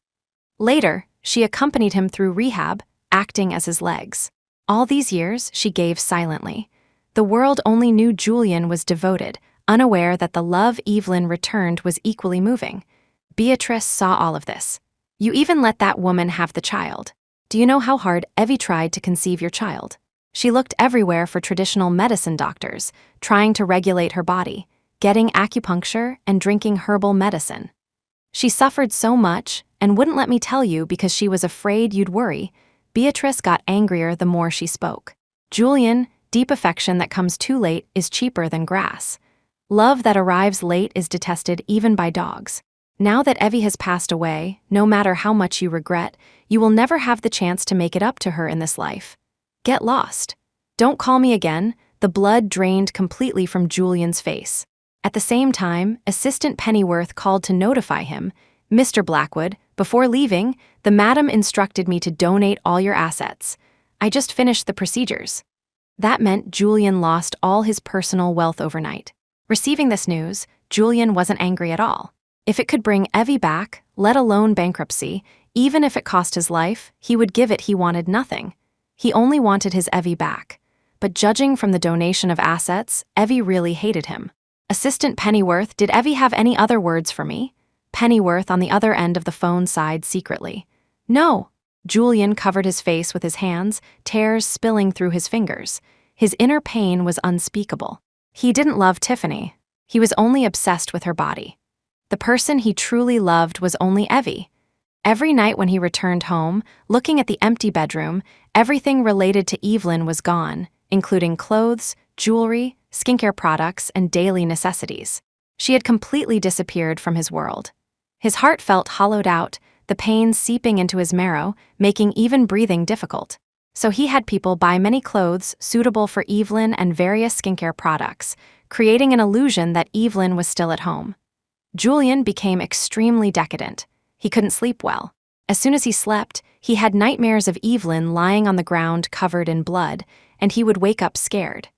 Later, she accompanied him through rehab, acting as his legs. All these years, she gave silently. The world only knew Julian was devoted, unaware that the love Evelyn returned was equally moving. Beatrice saw all of this. "You even let that woman have the child. Do you know how hard Evie tried to conceive your child? She looked everywhere for traditional medicine doctors, trying to regulate her body, getting acupuncture and drinking herbal medicine. She suffered so much and wouldn't let me tell you because she was afraid you'd worry." Beatrice got angrier the more she spoke. "Julian, deep affection that comes too late is cheaper than grass. Love that arrives late is detested even by dogs. Now that Evie has passed away, no matter how much you regret, you will never have the chance to make it up to her in this life. Get lost. Don't call me again." The blood drained completely from Julian's face. At the same time, Assistant Pennyworth called to notify him, "Mr. Blackwood, before leaving, the madam instructed me to donate all your assets. I just finished the procedures." That meant Julian lost all his personal wealth overnight. Receiving this news, Julian wasn't angry at all. If it could bring Evie back, let alone bankruptcy, even if it cost his life, he would give it. He wanted nothing. He only wanted his Evie back. But judging from the donation of assets, Evie really hated him. "Assistant Pennyworth, did Evie have any other words for me?" Pennyworth on the other end of the phone sighed secretly. "No." Julian covered his face with his hands, tears spilling through his fingers. His inner pain was unspeakable. He didn't love Tiffany. He was only obsessed with her body. The person he truly loved was only Evie. Every night when he returned home, looking at the empty bedroom, everything related to Evelyn was gone, including clothes, jewelry, skincare products, and daily necessities. She had completely disappeared from his world. His heart felt hollowed out, the pain seeping into his marrow, making even breathing difficult. So he had people buy many clothes suitable for Evelyn and various skincare products, creating an illusion that Evelyn was still at home. Julian became extremely decadent. He couldn't sleep well. As soon as he slept, he had nightmares of Evelyn lying on the ground covered in blood, and he would wake up scared.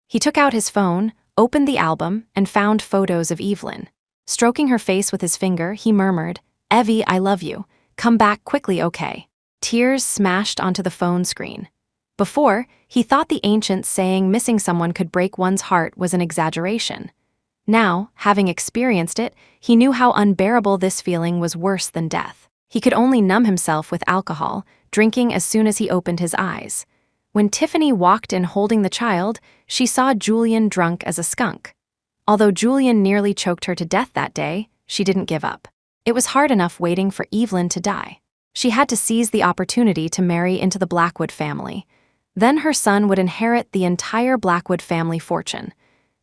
He took out his phone, opened the album, and found photos of Evelyn. Stroking her face with his finger, he murmured, "Evie, I love you. Come back quickly, okay?" Tears smashed onto the phone screen. Before, he thought the ancient saying missing someone could break one's heart was an exaggeration. Now, having experienced it, he knew how unbearable this feeling was, worse than death. He could only numb himself with alcohol, drinking as soon as he opened his eyes. When Tiffany walked in holding the child, she saw Julian drunk as a skunk. Although Julian nearly choked her to death that day, she didn't give up. It was hard enough waiting for Evelyn to die. She had to seize the opportunity to marry into the Blackwood family. Then her son would inherit the entire Blackwood family fortune.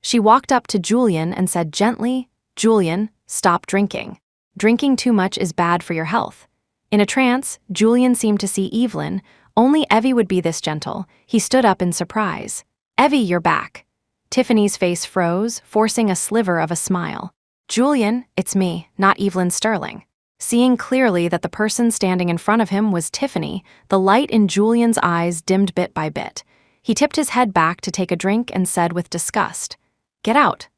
She walked up to Julian and said gently, "Julian, stop drinking. Drinking too much is bad for your health." In a trance, Julian seemed to see Evelyn. Only Evie would be this gentle. He stood up in surprise. "Evie, you're back." Tiffany's face froze, forcing a sliver of a smile. "Julian, it's me, not Evelyn Sterling." Seeing clearly that the person standing in front of him was Tiffany, the light in Julian's eyes dimmed bit by bit. He tipped his head back to take a drink and said with disgust, "Get out."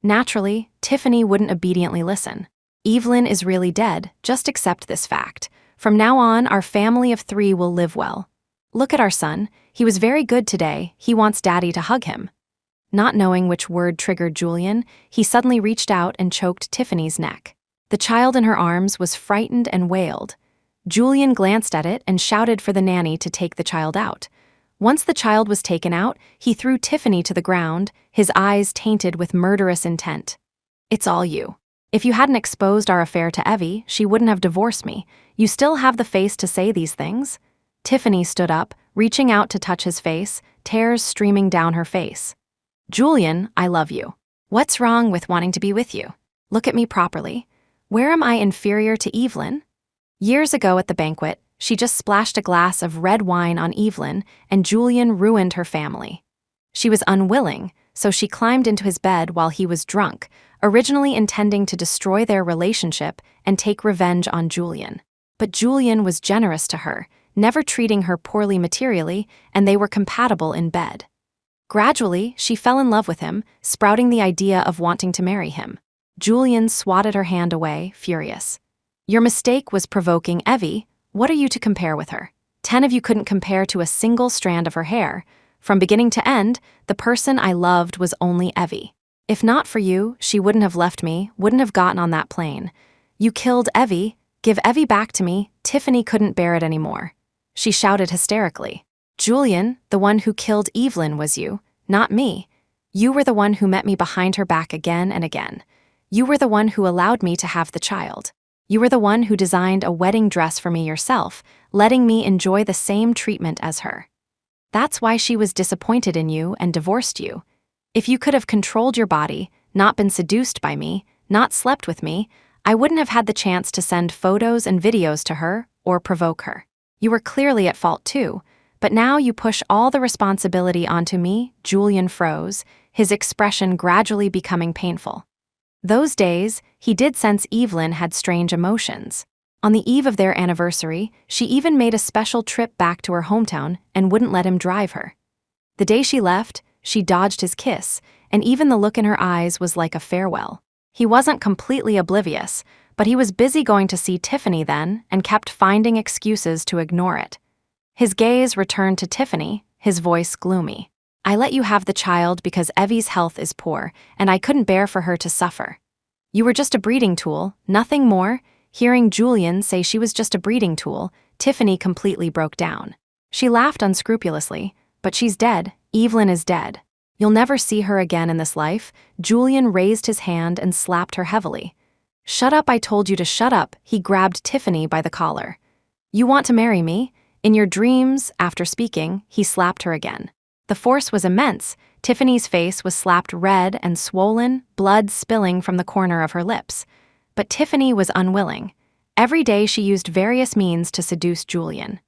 Naturally, Tiffany wouldn't obediently listen. "Evelyn is really dead, just accept this fact. From now on, our family of 3 will live well. Look at our son, he was very good today, he wants Daddy to hug him." Not knowing which word triggered Julian, he suddenly reached out and choked Tiffany's neck. The child in her arms was frightened and wailed. Julian glanced at it and shouted for the nanny to take the child out. Once the child was taken out, he threw Tiffany to the ground, his eyes tainted with murderous intent. "It's all you. If you hadn't exposed our affair to Evie, she wouldn't have divorced me. You still have the face to say these things?" Tiffany stood up, reaching out to touch his face, tears streaming down her face. "Julian, I love you. What's wrong with wanting to be with you? Look at me properly. Where am I inferior to Evelyn?" Years ago at the banquet, she just splashed a glass of red wine on Evelyn, and Julian ruined her family. She was unwilling, so she climbed into his bed while he was drunk, originally intending to destroy their relationship and take revenge on Julian. But Julian was generous to her, never treating her poorly materially, and they were compatible in bed. Gradually, she fell in love with him, sprouting the idea of wanting to marry him. Julian swatted her hand away, furious. "Your mistake was provoking Evie. What are you to compare with her? 10 of you couldn't compare to a single strand of her hair. From beginning to end, the person I loved was only Evie. If not for you, she wouldn't have left me, wouldn't have gotten on that plane. You killed Evie. Give Evie back to me." Tiffany couldn't bear it anymore. She shouted hysterically. "Julian, the one who killed Evelyn was you, not me. You were the one who met me behind her back again and again. You were the one who allowed me to have the child. You were the one who designed a wedding dress for me yourself, letting me enjoy the same treatment as her. That's why she was disappointed in you and divorced you. If you could have controlled your body, not been seduced by me, not slept with me, I wouldn't have had the chance to send photos and videos to her or provoke her. You were clearly at fault too, but now you push all the responsibility onto me." Julian froze, his expression gradually becoming painful. Those days, he did sense Evelyn had strange emotions. On the eve of their anniversary, she even made a special trip back to her hometown and wouldn't let him drive her. The day she left, she dodged his kiss, and even the look in her eyes was like a farewell. He wasn't completely oblivious, but he was busy going to see Tiffany then and kept finding excuses to ignore it. His gaze returned to Tiffany, his voice gloomy. "I let you have the child because Evie's health is poor, and I couldn't bear for her to suffer. You were just a breeding tool, nothing more." Hearing Julian say she was just a breeding tool, Tiffany completely broke down. She laughed unscrupulously, "But she's dead. Evelyn is dead. You'll never see her again in this life." Julian raised his hand and slapped her heavily. "Shut up, I told you to shut up." He grabbed Tiffany by the collar. "You want to marry me? In your dreams." After speaking, he slapped her again. The force was immense. Tiffany's face was slapped red and swollen, blood spilling from the corner of her lips. But Tiffany was unwilling. Every day she used various means to seduce Julian.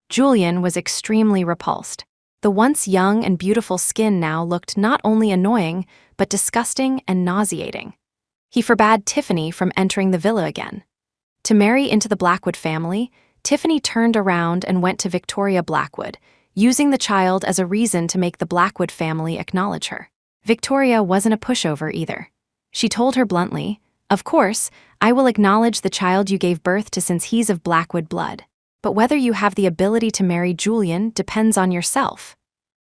Julian was extremely repulsed. The once young and beautiful skin now looked not only annoying, but disgusting and nauseating. He forbade Tiffany from entering the villa again. To marry into the Blackwood family, Tiffany turned around and went to Victoria Blackwood, using the child as a reason to make the Blackwood family acknowledge her. Victoria wasn't a pushover either. She told her bluntly, "Of course, I will acknowledge the child you gave birth to since he's of Blackwood blood. But whether you have the ability to marry Julian depends on yourself."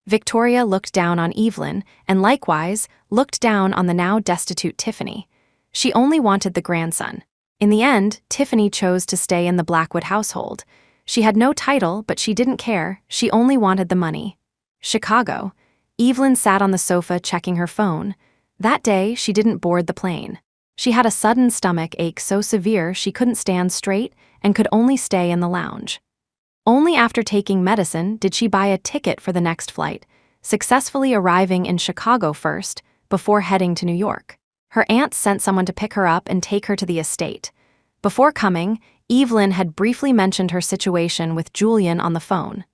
Victoria looked down on Evelyn and likewise looked down on the now destitute Tiffany. She only wanted the grandson. In the end, Tiffany chose to stay in the Blackwood household. She had no title, but she didn't care. She only wanted the money. Chicago. Evelyn sat on the sofa checking her phone. That day, she didn't board the plane. She had a sudden stomach ache so severe she couldn't stand straight and could only stay in the lounge. Only after taking medicine did she buy a ticket for the next flight, successfully arriving in Chicago first before heading to New York. Her aunt sent someone to pick her up and take her to the estate. Before coming, Evelyn had briefly mentioned her situation with Julian on the phone.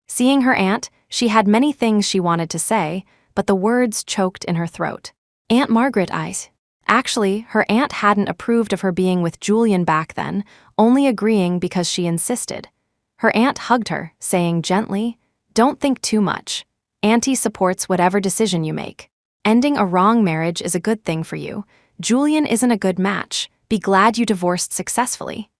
Seeing her aunt, she had many things she wanted to say, but the words choked in her throat. Aunt Margaret eyes. Actually, her aunt hadn't approved of her being with Julian back then, only agreeing because she insisted. Her aunt hugged her, saying gently, "Don't think too much. Auntie supports whatever decision you make. Ending a wrong marriage is a good thing for you. Julian isn't a good match. Be glad you divorced successfully."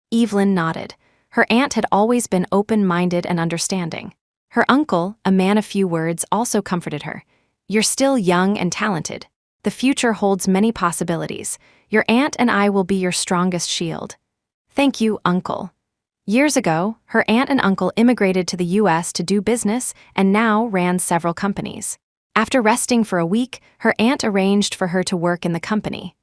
Evelyn nodded. Her aunt had always been open-minded and understanding. Her uncle, a man of few words, also comforted her. "You're still young and talented. The future holds many possibilities. Your aunt and I will be your strongest shield." "Thank you, uncle." Years ago, her aunt and uncle immigrated to the U.S. to do business and now ran several companies. After resting for a week, her aunt arranged for her to work in the company.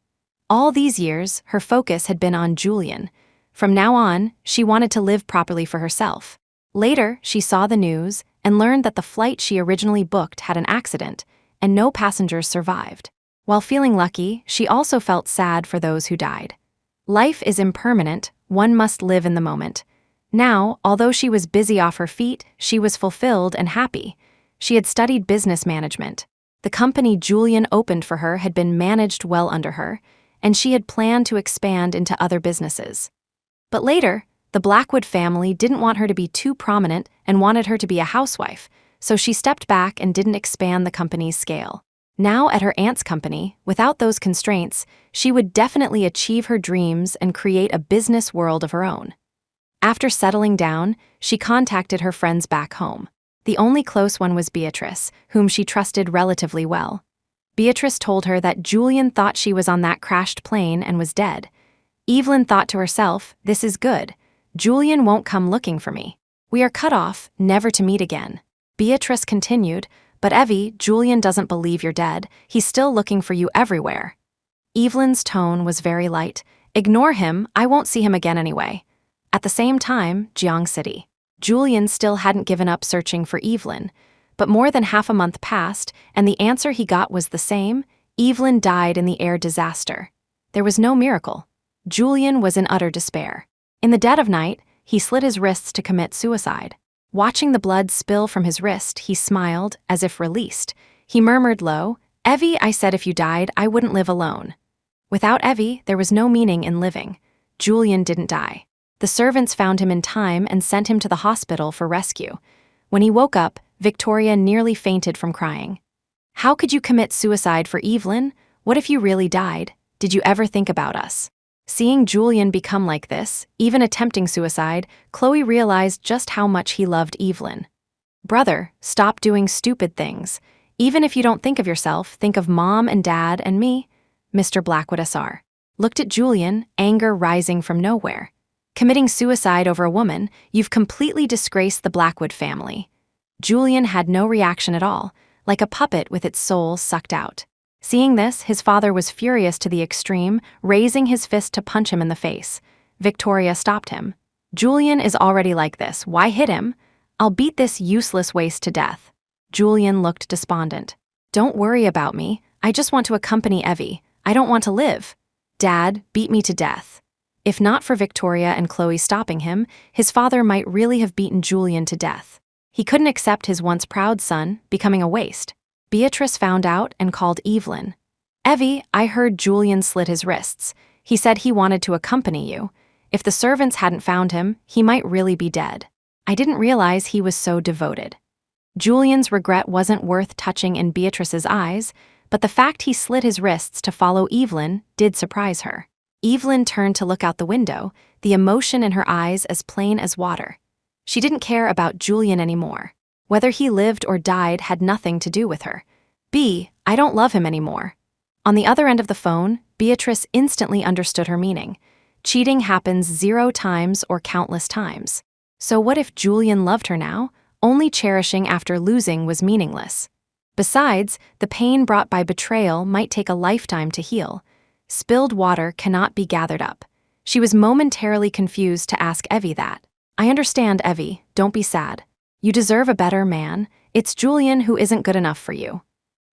All these years, her focus had been on Julian. From now on, she wanted to live properly for herself. Later, she saw the news and learned that the flight she originally booked had an accident, and no passengers survived. While feeling lucky, she also felt sad for those who died. Life is impermanent, one must live in the moment. Now, although she was busy off her feet, she was fulfilled and happy. She had studied business management. The company Julian opened for her had been managed well under her, and she had planned to expand into other businesses. But later, the Blackwood family didn't want her to be too prominent and wanted her to be a housewife, so she stepped back and didn't expand the company's scale. Now at her aunt's company, without those constraints, she would definitely achieve her dreams and create a business world of her own. After settling down, she contacted her friends back home. The only close one was Beatrice, whom she trusted relatively well. Beatrice told her that Julian thought she was on that crashed plane and was dead. Evelyn thought to herself, "This is good. Julian won't come looking for me. We are cut off, never to meet again." Beatrice continued, "But Evie, Julian doesn't believe you're dead. He's still looking for you everywhere." Evelyn's tone was very light. "Ignore him, I won't see him again anyway." At the same time, Jiang City. Julian still hadn't given up searching for Evelyn, but more than half a month passed, and the answer he got was the same: Evelyn died in the air disaster. There was no miracle. Julian was in utter despair. In the dead of night, he slit his wrists to commit suicide. Watching the blood spill from his wrist, he smiled, as if released. He murmured low, "Evie, I said if you died, I wouldn't live alone." Without Evie, there was no meaning in living. Julian didn't die. The servants found him in time and sent him to the hospital for rescue. When he woke up, Victoria nearly fainted from crying. "How could you commit suicide for Evelyn? What if you really died? Did you ever think about us?" Seeing Julian become like this, even attempting suicide, Chloe realized just how much he loved Evelyn. "Brother, stop doing stupid things. Even if you don't think of yourself, think of Mom and Dad and me." Mr. Blackwood SR looked at Julian, anger rising from nowhere. "Committing suicide over a woman, you've completely disgraced the Blackwood family." Julian had no reaction at all, like a puppet with its soul sucked out. Seeing this, his father was furious to the extreme, raising his fist to punch him in the face. Victoria stopped him. "Julian is already like this. Why hit him? I'll beat this useless waste to death." Julian looked despondent. "Don't worry about me. I just want to accompany Evie. I don't want to live. Dad, beat me to death." If not for Victoria and Chloe stopping him, his father might really have beaten Julian to death. He couldn't accept his once proud son becoming a waste. Beatrice found out and called Evelyn. Evie, I heard Julian slit his wrists. He said he wanted to accompany you. If the servants hadn't found him, he might really be dead. I didn't realize he was so devoted. Julian's regret wasn't worth touching in Beatrice's eyes, but the fact he slit his wrists to follow Evelyn did surprise her. Evelyn turned to look out the window, the emotion in her eyes as plain as water. She didn't care about Julian anymore. Whether he lived or died had nothing to do with her. I don't love him anymore. On the other end of the phone, Beatrice instantly understood her meaning. Cheating happens 0 times or countless times. So what if Julian loved her now? Only cherishing after losing was meaningless. Besides, the pain brought by betrayal might take a lifetime to heal. Spilled water cannot be gathered up. She was momentarily confused to ask Evie that. I understand, Evie, don't be sad. You deserve a better man. It's Julian who isn't good enough for you.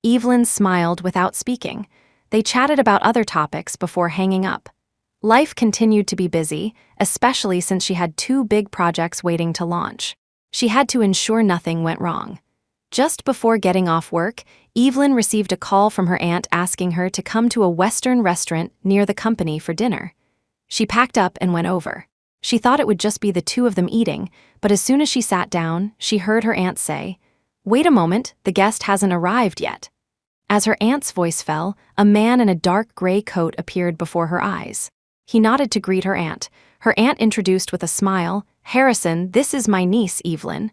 Evelyn smiled without speaking. They chatted about other topics before hanging up. Life continued to be busy, especially since she had 2 big projects waiting to launch. She had to ensure nothing went wrong. Just before getting off work, Evelyn received a call from her aunt asking her to come to a Western restaurant near the company for dinner. She packed up and went over. She thought it would just be the 2 of them eating, but as soon as she sat down, she heard her aunt say, "Wait a moment, the guest hasn't arrived yet." As her aunt's voice fell, a man in a dark gray coat appeared before her eyes. He nodded to greet her aunt. Her aunt introduced with a smile, "Harrison, this is my niece, Evelyn."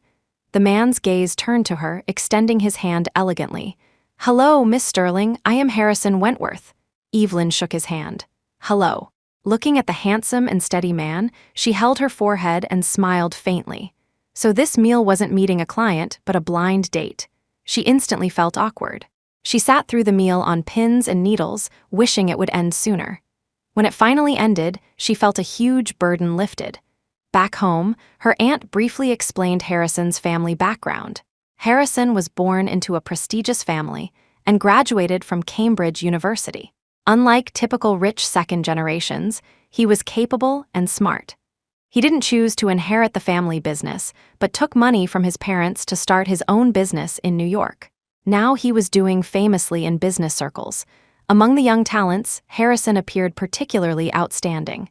The man's gaze turned to her, extending his hand elegantly. "Hello, Miss Sterling, I am Harrison Wentworth." Evelyn shook his hand. "Hello." Looking at the handsome and steady man, she held her forehead and smiled faintly. So this meal wasn't meeting a client, but a blind date. She instantly felt awkward. She sat through the meal on pins and needles, wishing it would end sooner. When it finally ended, she felt a huge burden lifted. Back home, her aunt briefly explained Harrison's family background. Harrison was born into a prestigious family and graduated from Cambridge University. Unlike typical rich second generations, he was capable and smart. He didn't choose to inherit the family business, but took money from his parents to start his own business in New York. Now he was doing famously in business circles. Among the young talents, Harrison appeared particularly outstanding.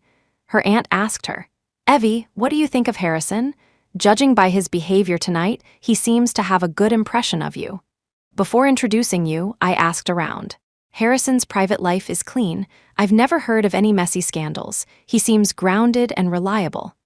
Her aunt asked her, "Evie, what do you think of Harrison? Judging by his behavior tonight, he seems to have a good impression of you." Before introducing you, I asked around. Harrison's private life is clean. I've never heard of any messy scandals. He seems grounded and reliable.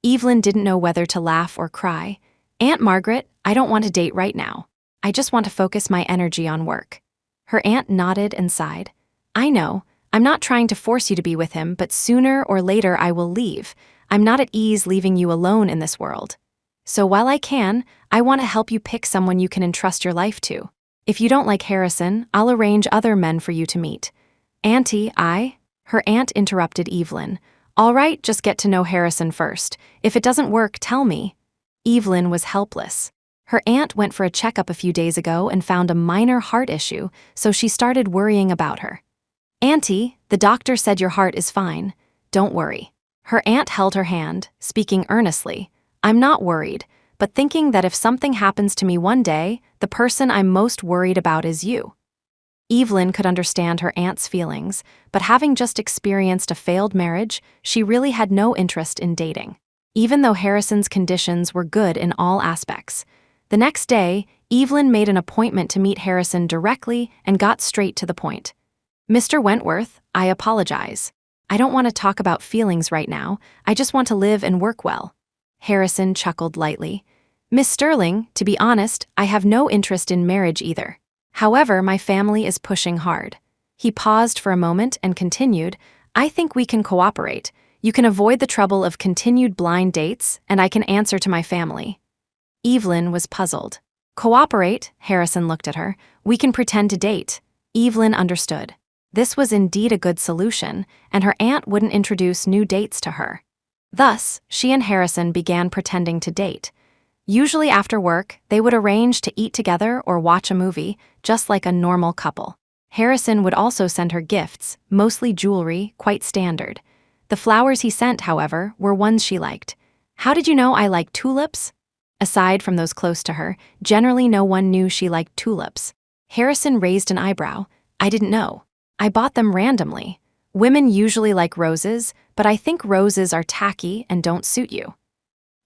Evelyn didn't know whether to laugh or cry. "Aunt Margaret, I don't want to date right now. I just want to focus my energy on work." Her aunt nodded and sighed. "I know. I'm not trying to force you to be with him, but sooner or later I will leave. I'm not at ease leaving you alone in this world. So while I can, I want to help you pick someone you can entrust your life to. If you don't like Harrison, I'll arrange other men for you to meet." "Auntie, Her aunt interrupted Evelyn. "All right, just get to know Harrison first. If it doesn't work, tell me." Evelyn was helpless. Her aunt went for a checkup a few days ago and found a minor heart issue, so she started worrying about her. "Auntie, the doctor said your heart is fine. Don't worry." Her aunt held her hand, speaking earnestly. "I'm not worried, but thinking that if something happens to me one day, the person I'm most worried about is you." Evelyn could understand her aunt's feelings, but having just experienced a failed marriage, she really had no interest in dating, even though Harrison's conditions were good in all aspects. The next day, Evelyn made an appointment to meet Harrison directly and got straight to the point. "Mr. Wentworth, I apologize. I don't want to talk about feelings right now. I just want to live and work well." Harrison chuckled lightly. "Miss Sterling, to be honest, I have no interest in marriage either. However, my family is pushing hard." He paused for a moment and continued, "I think we can cooperate. You can avoid the trouble of continued blind dates, and I can answer to my family." Evelyn was puzzled. "Cooperate?" Harrison looked at her. "We can pretend to date." Evelyn understood. This was indeed a good solution, and her aunt wouldn't introduce new dates to her. Thus, she and Harrison began pretending to date. Usually after work, they would arrange to eat together or watch a movie, just like a normal couple. Harrison would also send her gifts, mostly jewelry, quite standard. The flowers he sent, however, were ones she liked. "How did you know I like tulips?" Aside from those close to her, generally no one knew she liked tulips. Harrison raised an eyebrow. "I didn't know." I bought them randomly. Women usually like roses, but I think roses are tacky and don't suit you.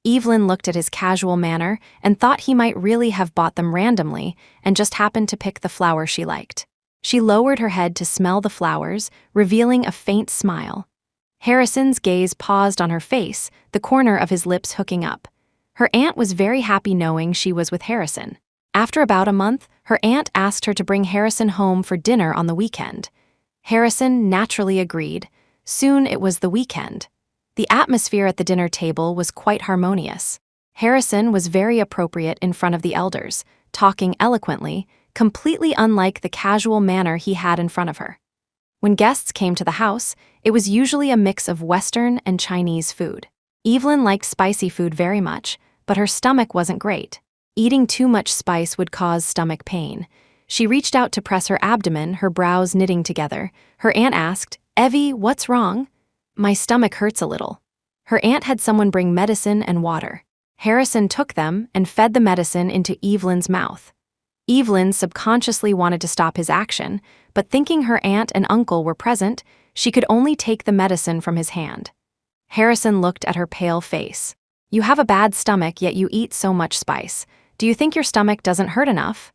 Evelyn looked at his casual manner and thought he might really have bought them randomly and just happened to pick the flower she liked. She lowered her head to smell the flowers, revealing a faint smile. Harrison's gaze paused on her face, the corner of his lips hooking up. Her aunt was very happy knowing she was with Harrison. After about a month, her aunt asked her to bring Harrison home for dinner on the weekend. Harrison naturally agreed. Soon it was the weekend. The atmosphere at the dinner table was quite harmonious. Harrison was very appropriate in front of the elders, talking eloquently, completely unlike the casual manner he had in front of her. When guests came to the house, it was usually a mix of Western and Chinese food. Evelyn liked spicy food very much, but her stomach wasn't great. Eating too much spice would cause stomach pain. She reached out to press her abdomen, her brows knitting together. Her aunt asked, "Evie, what's wrong?" "My stomach hurts a little." Her aunt had someone bring medicine and water. Harrison took them and fed the medicine into Evelyn's mouth. Evelyn subconsciously wanted to stop his action, but thinking her aunt and uncle were present, she could only take the medicine from his hand. Harrison looked at her pale face. "You have a bad stomach, yet you eat so much spice. Do you think your stomach doesn't hurt enough?"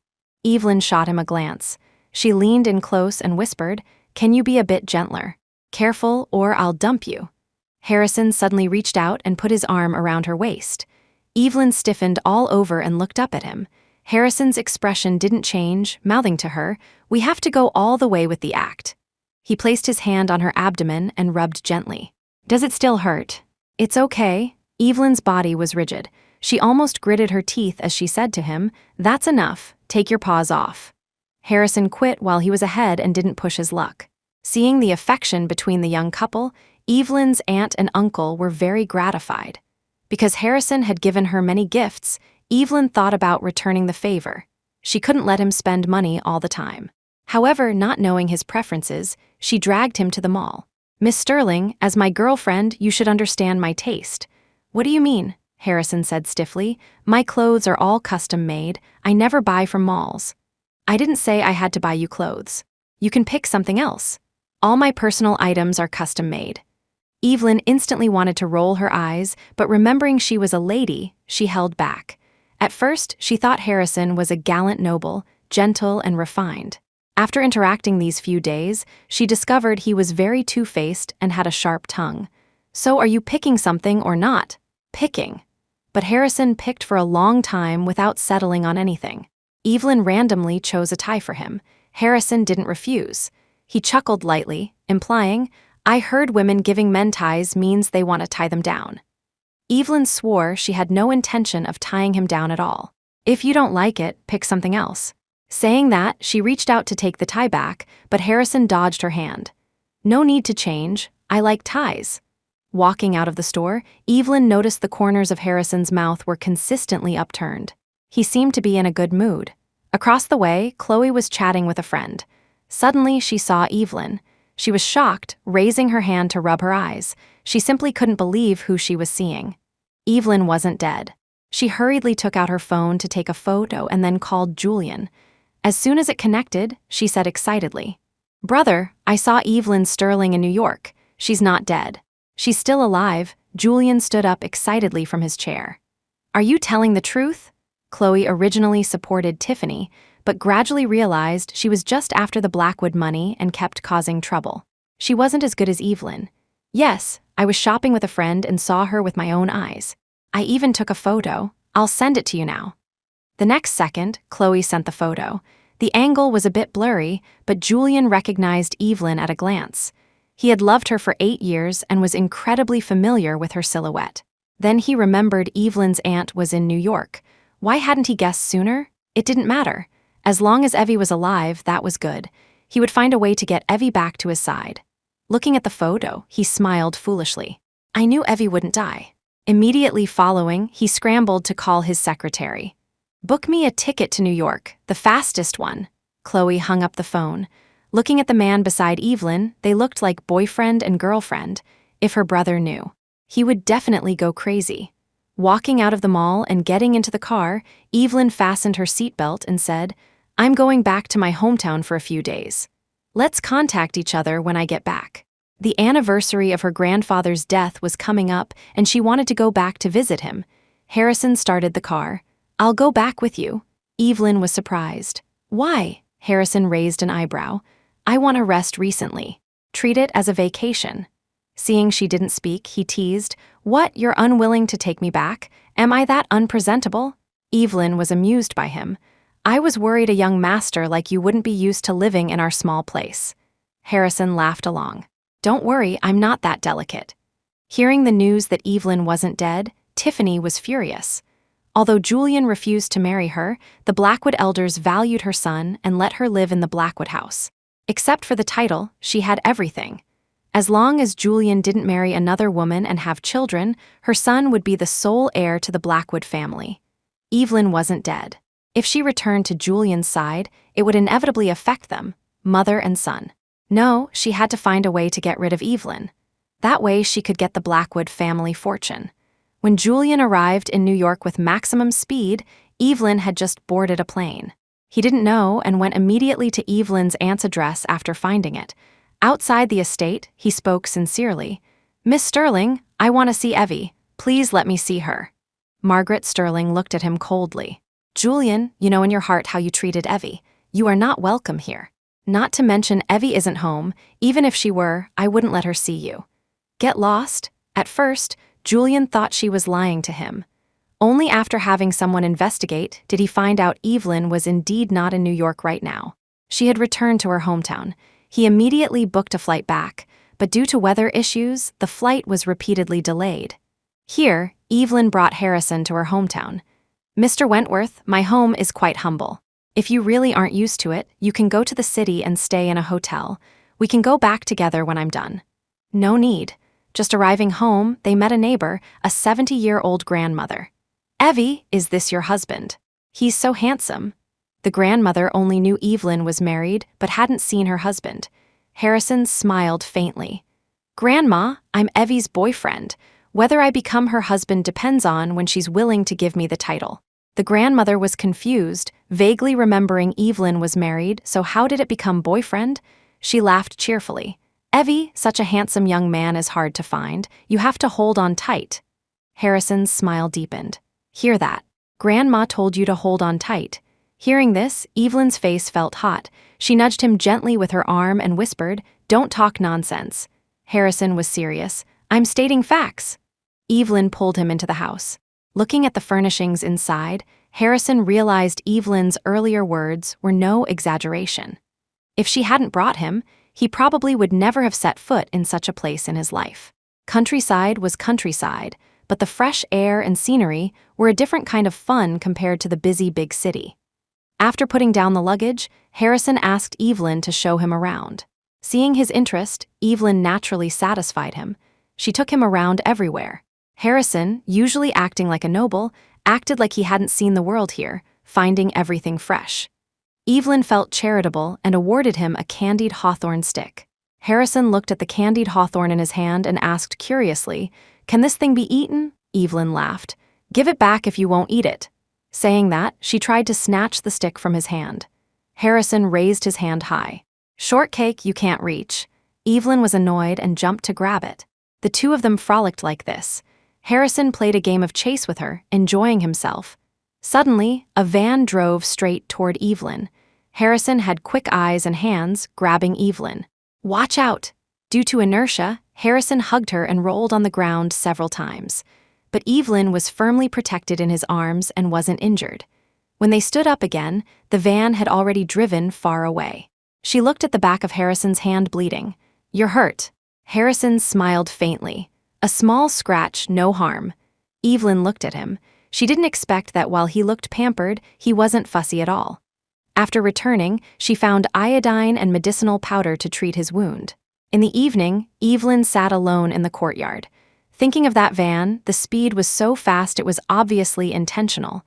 Evelyn shot him a glance. She leaned in close and whispered, "Can you be a bit gentler? Careful, or I'll dump you." Harrison suddenly reached out and put his arm around her waist. Evelyn stiffened all over and looked up at him. Harrison's expression didn't change, mouthing to her, "We have to go all the way with the act." He placed his hand on her abdomen and rubbed gently. "Does it still hurt?" "It's okay." Evelyn's body was rigid. She almost gritted her teeth as she said to him, "That's enough, take your paws off." Harrison quit while he was ahead and didn't push his luck. Seeing the affection between the young couple, Evelyn's aunt and uncle were very gratified. Because Harrison had given her many gifts, Evelyn thought about returning the favor. She couldn't let him spend money all the time. However, not knowing his preferences, she dragged him to the mall. "Miss Sterling, as my girlfriend, you should understand my taste." "What do you mean?" Harrison said stiffly. "My clothes are all custom-made. I never buy from malls." "I didn't say I had to buy you clothes. You can pick something else. All my personal items are custom-made." Evelyn instantly wanted to roll her eyes, but remembering she was a lady, she held back. At first, she thought Harrison was a gallant noble, gentle and refined. After interacting these few days, she discovered he was very two-faced and had a sharp tongue. "So are you picking something or not?" "Picking." But Harrison picked for a long time without settling on anything. Evelyn randomly chose a tie for him. Harrison didn't refuse. He chuckled lightly, implying, "I heard women giving men ties means they want to tie them down." Evelyn swore she had no intention of tying him down at all. "If you don't like it, pick something else." Saying that, she reached out to take the tie back, but Harrison dodged her hand. "No need to change. I like ties." Walking out of the store, Evelyn noticed the corners of Harrison's mouth were consistently upturned. He seemed to be in a good mood. Across the way, Chloe was chatting with a friend. Suddenly, she saw Evelyn. She was shocked, raising her hand to rub her eyes. She simply couldn't believe who she was seeing. Evelyn wasn't dead. She hurriedly took out her phone to take a photo and then called Julian. As soon as it connected, she said excitedly, "Brother, I saw Evelyn Sterling in New York. She's not dead. She's still alive." Julian stood up excitedly from his chair. "Are you telling the truth?" Chloe originally supported Tiffany, but gradually realized she was just after the Blackwood money and kept causing trouble. She wasn't as good as Evelyn. "Yes, I was shopping with a friend and saw her with my own eyes. I even took a photo. I'll send it to you now." The next second, Chloe sent the photo. The angle was a bit blurry, but Julian recognized Evelyn at a glance. He had loved her for 8 years and was incredibly familiar with her silhouette. Then he remembered Evelyn's aunt was in New York. Why hadn't he guessed sooner? It didn't matter. As long as Evie was alive, that was good. He would find a way to get Evie back to his side. Looking at the photo, he smiled foolishly. "I knew Evie wouldn't die." Immediately following, he scrambled to call his secretary. "Book me a ticket to New York, the fastest one." Chloe hung up the phone. Looking at the man beside Evelyn, they looked like boyfriend and girlfriend. If her brother knew, he would definitely go crazy. Walking out of the mall and getting into the car, Evelyn fastened her seatbelt and said, "I'm going back to my hometown for a few days." Let's contact each other when I get back. The anniversary of her grandfather's death was coming up, and she wanted to go back to visit him. Harrison started the car. I'll go back with you. Evelyn was surprised. Why? Harrison raised an eyebrow. I want to rest recently. Treat it as a vacation. Seeing she didn't speak, he teased, What, you're unwilling to take me back? Am I that unpresentable? Evelyn was amused by him. I was worried a young master like you wouldn't be used to living in our small place. Harrison laughed along. Don't worry, I'm not that delicate. Hearing the news that Evelyn wasn't dead, Tiffany was furious. Although Julian refused to marry her, the Blackwood elders valued her son and let her live in the Blackwood house. Except for the title, she had everything. As long as Julian didn't marry another woman and have children, her son would be the sole heir to the Blackwood family. Evelyn wasn't dead. If she returned to Julian's side, it would inevitably affect them, mother and son. No, she had to find a way to get rid of Evelyn. That way she could get the Blackwood family fortune. When Julian arrived in New York with maximum speed, Evelyn had just boarded a plane. He didn't know and went immediately to Evelyn's aunt's address after finding it. Outside the estate, he spoke sincerely. Miss Sterling, I want to see Evie. Please let me see her. Margaret Sterling looked at him coldly. Julian, you know in your heart how you treated Evie. You are not welcome here. Not to mention Evie isn't home. Even if she were, I wouldn't let her see you. Get lost? At first, Julian thought she was lying to him. Only after having someone investigate did he find out Evelyn was indeed not in New York right now. She had returned to her hometown. He immediately booked a flight back, but due to weather issues, the flight was repeatedly delayed. Here, Evelyn brought Harrison to her hometown. Mr. Wentworth, my home is quite humble. If you really aren't used to it, you can go to the city and stay in a hotel. We can go back together when I'm done. No need. Just arriving home, they met a neighbor, a 70-year-old grandmother. Evie, is this your husband? He's so handsome. The grandmother only knew Evelyn was married, but hadn't seen her husband. Harrison smiled faintly. Grandma, I'm Evie's boyfriend. Whether I become her husband depends on when she's willing to give me the title. The grandmother was confused, vaguely remembering Evelyn was married, so how did it become boyfriend? She laughed cheerfully. Evie, such a handsome young man is hard to find. You have to hold on tight. Harrison's smile deepened. Hear that? Grandma told you to hold on tight. Hearing this, Evelyn's face felt hot. She nudged him gently with her arm and whispered, Don't talk nonsense. Harrison was serious. I'm stating facts. Evelyn pulled him into the house. Looking at the furnishings inside, Harrison realized Evelyn's earlier words were no exaggeration. If she hadn't brought him, he probably would never have set foot in such a place in his life. Countryside was countryside, but the fresh air and scenery were a different kind of fun compared to the busy big city. After putting down the luggage, Harrison asked Evelyn to show him around. Seeing his interest, Evelyn naturally satisfied him. She took him around everywhere. Harrison, usually acting like a noble, acted like he hadn't seen the world here, finding everything fresh. Evelyn felt charitable and awarded him a candied hawthorn stick. Harrison looked at the candied hawthorn in his hand and asked curiously, Can this thing be eaten? Evelyn laughed. Give it back if you won't eat it. Saying that, she tried to snatch the stick from his hand. Harrison raised his hand high. Shortcake you can't reach. Evelyn was annoyed and jumped to grab it. The two of them frolicked like this. Harrison played a game of chase with her, enjoying himself. Suddenly, a van drove straight toward Evelyn. Harrison had quick eyes and hands, grabbing Evelyn. Watch out! Due to inertia, Harrison hugged her and rolled on the ground several times. But Evelyn was firmly protected in his arms and wasn't injured. When they stood up again, the van had already driven far away. She looked at the back of Harrison's hand bleeding. You're hurt. Harrison smiled faintly. A small scratch, no harm. Evelyn looked at him. She didn't expect that while he looked pampered, he wasn't fussy at all. After returning, she found iodine and medicinal powder to treat his wound. In the evening, Evelyn sat alone in the courtyard. Thinking of that van, the speed was so fast it was obviously intentional.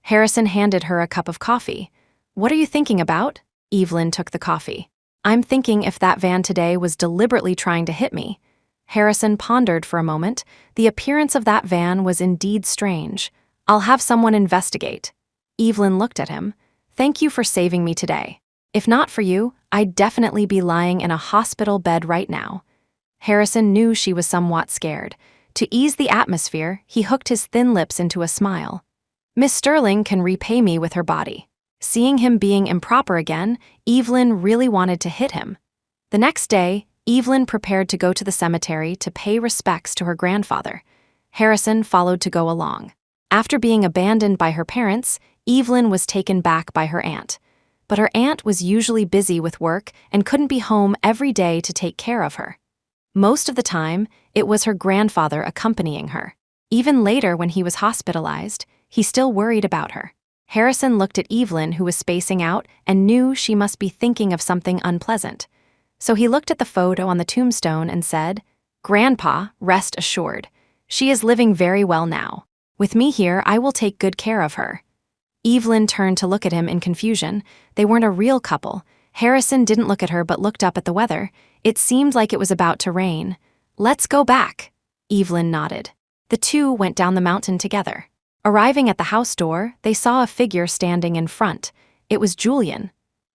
Harrison handed her a cup of coffee. What are you thinking about? Evelyn took the coffee. I'm thinking if that van today was deliberately trying to hit me. Harrison pondered for a moment. The appearance of that van was indeed strange. I'll have someone investigate. Evelyn looked at him. Thank you for saving me today. If not for you, I'd definitely be lying in a hospital bed right now." Harrison knew she was somewhat scared. To ease the atmosphere, he hooked his thin lips into a smile. "Miss Sterling can repay me with her body." Seeing him being improper again, Evelyn really wanted to hit him. The next day, Evelyn prepared to go to the cemetery to pay respects to her grandfather. Harrison followed to go along. After being abandoned by her parents, Evelyn was taken back by her aunt. But her aunt was usually busy with work and couldn't be home every day to take care of her. Most of the time, it was her grandfather accompanying her. Even later, when he was hospitalized, he still worried about her. Harrison looked at Evelyn, who was spacing out, and knew she must be thinking of something unpleasant. So he looked at the photo on the tombstone and said, "Grandpa, rest assured. She is living very well now. With me here, I will take good care of her." Evelyn turned to look at him in confusion. They weren't a real couple. Harrison didn't look at her but looked up at the weather. It seemed like it was about to rain. "Let's go back." Evelyn nodded. The two went down the mountain together. Arriving at the house door, they saw a figure standing in front. It was Julian.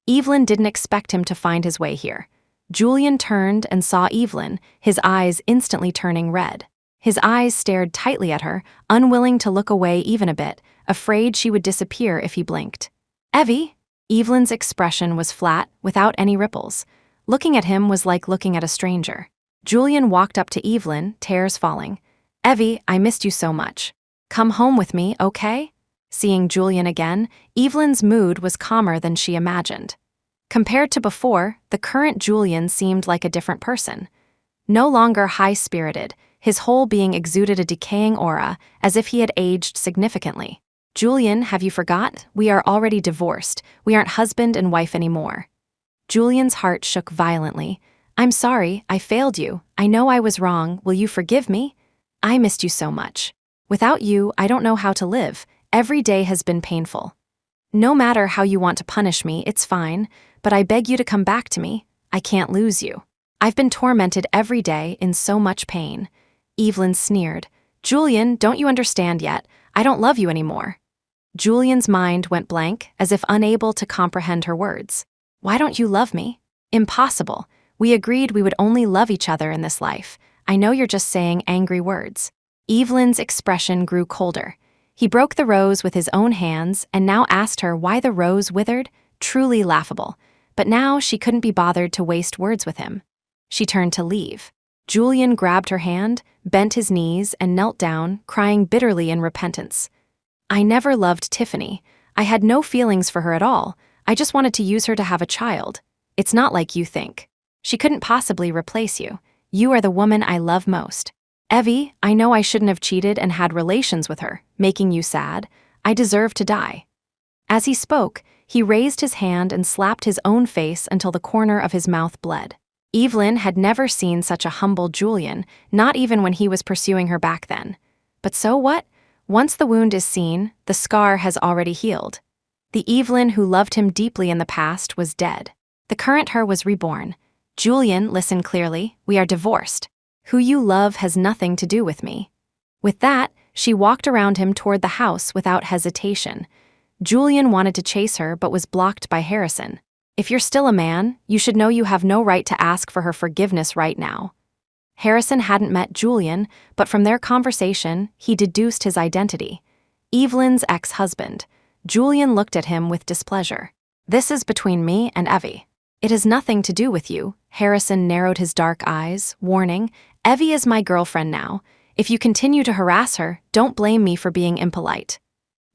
Evelyn didn't expect him to find his way here. Julian turned and saw Evelyn, his eyes instantly turning red. His eyes stared tightly at her, unwilling to look away even a bit, afraid she would disappear if he blinked. "Evie?" Evelyn's expression was flat, without any ripples. Looking at him was like looking at a stranger. Julian walked up to Evelyn, tears falling. "Evie, I missed you so much. Come home with me, okay?" Seeing Julian again, Evelyn's mood was calmer than she imagined. Compared to before, the current Julian seemed like a different person. No longer high-spirited, his whole being exuded a decaying aura, as if he had aged significantly. "Julian, have you forgot? We are already divorced. We aren't husband and wife anymore." Julian's heart shook violently. "I'm sorry, I failed you. I know I was wrong. Will you forgive me? I missed you so much. Without you, I don't know how to live. Every day has been painful. No matter how you want to punish me, it's fine, but I beg you to come back to me. I can't lose you. I've been tormented every day in so much pain." Evelyn sneered. "Julian, don't you understand yet? I don't love you anymore." Julian's mind went blank, as if unable to comprehend her words. "Why don't you love me?" "Impossible. We agreed we would only love each other in this life. I know you're just saying angry words." Evelyn's expression grew colder. He broke the rose with his own hands and now asked her why the rose withered. Truly laughable. But now she couldn't be bothered to waste words with him. She turned to leave. Julian grabbed her hand, bent his knees, and knelt down, crying bitterly in repentance. "I never loved Tiffany. I had no feelings for her at all. I just wanted to use her to have a child. It's not like you think. She couldn't possibly replace you. You are the woman I love most. Evie, I know I shouldn't have cheated and had relations with her, making you sad. I deserve to die." As he spoke, he raised his hand and slapped his own face until the corner of his mouth bled. Evelyn had never seen such a humble Julian, not even when he was pursuing her back then. But so what? Once the wound is seen, the scar has already healed. The Evelyn who loved him deeply in the past was dead. The current her was reborn. "Julian, listen clearly, we are divorced. Who you love has nothing to do with me." With that, she walked around him toward the house without hesitation. Julian wanted to chase her but was blocked by Harrison. "If you're still a man, you should know you have no right to ask for her forgiveness right now." Harrison hadn't met Julian, but from their conversation, he deduced his identity. Evelyn's ex-husband. Julian looked at him with displeasure. "This is between me and Evie. It has nothing to do with you." Harrison narrowed his dark eyes, warning, "Evie is my girlfriend now. If you continue to harass her, don't blame me for being impolite."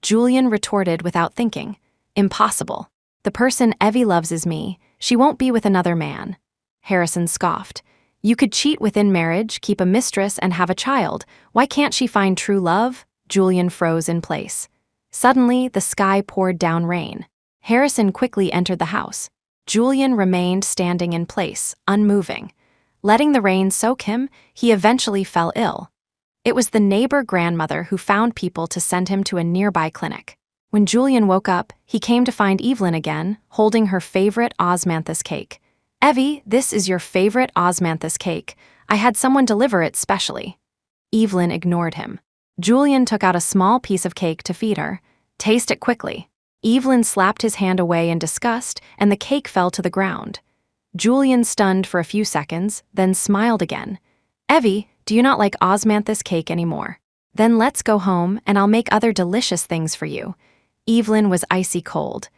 Julian retorted without thinking, "Impossible. The person Evie loves is me. She won't be with another man." Harrison scoffed. "You could cheat within marriage, keep a mistress, and have a child. Why can't she find true love?" Julian froze in place. Suddenly, the sky poured down rain. Harrison quickly entered the house. Julian remained standing in place, unmoving. Letting the rain soak him, he eventually fell ill. It was the neighbor grandmother who found people to send him to a nearby clinic. When Julian woke up, he came to find Evelyn again, holding her favorite osmanthus cake. "Evie, this is your favorite osmanthus cake. I had someone deliver it specially." Evelyn ignored him. Julian took out a small piece of cake to feed her. "Taste it quickly." Evelyn slapped his hand away in disgust, and the cake fell to the ground. Julian stunned for a few seconds, then smiled again. Evie, do you not like osmanthus cake anymore? Then let's go home, and I'll make other delicious things for you. Evelyn was icy cold.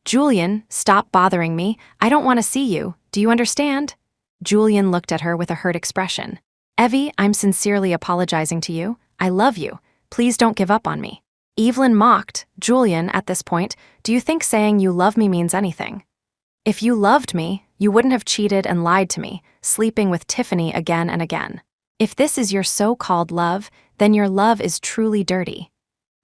Julian, stop bothering me. I don't want to see you. Do you understand? Julian looked at her with a hurt expression. Evie, I'm sincerely apologizing to you. I love you. Please don't give up on me. Evelyn mocked. Julian, at this point, do you think saying you love me means anything? If you loved me, you wouldn't have cheated and lied to me, sleeping with Tiffany again and again. If this is your so-called love, then your love is truly dirty.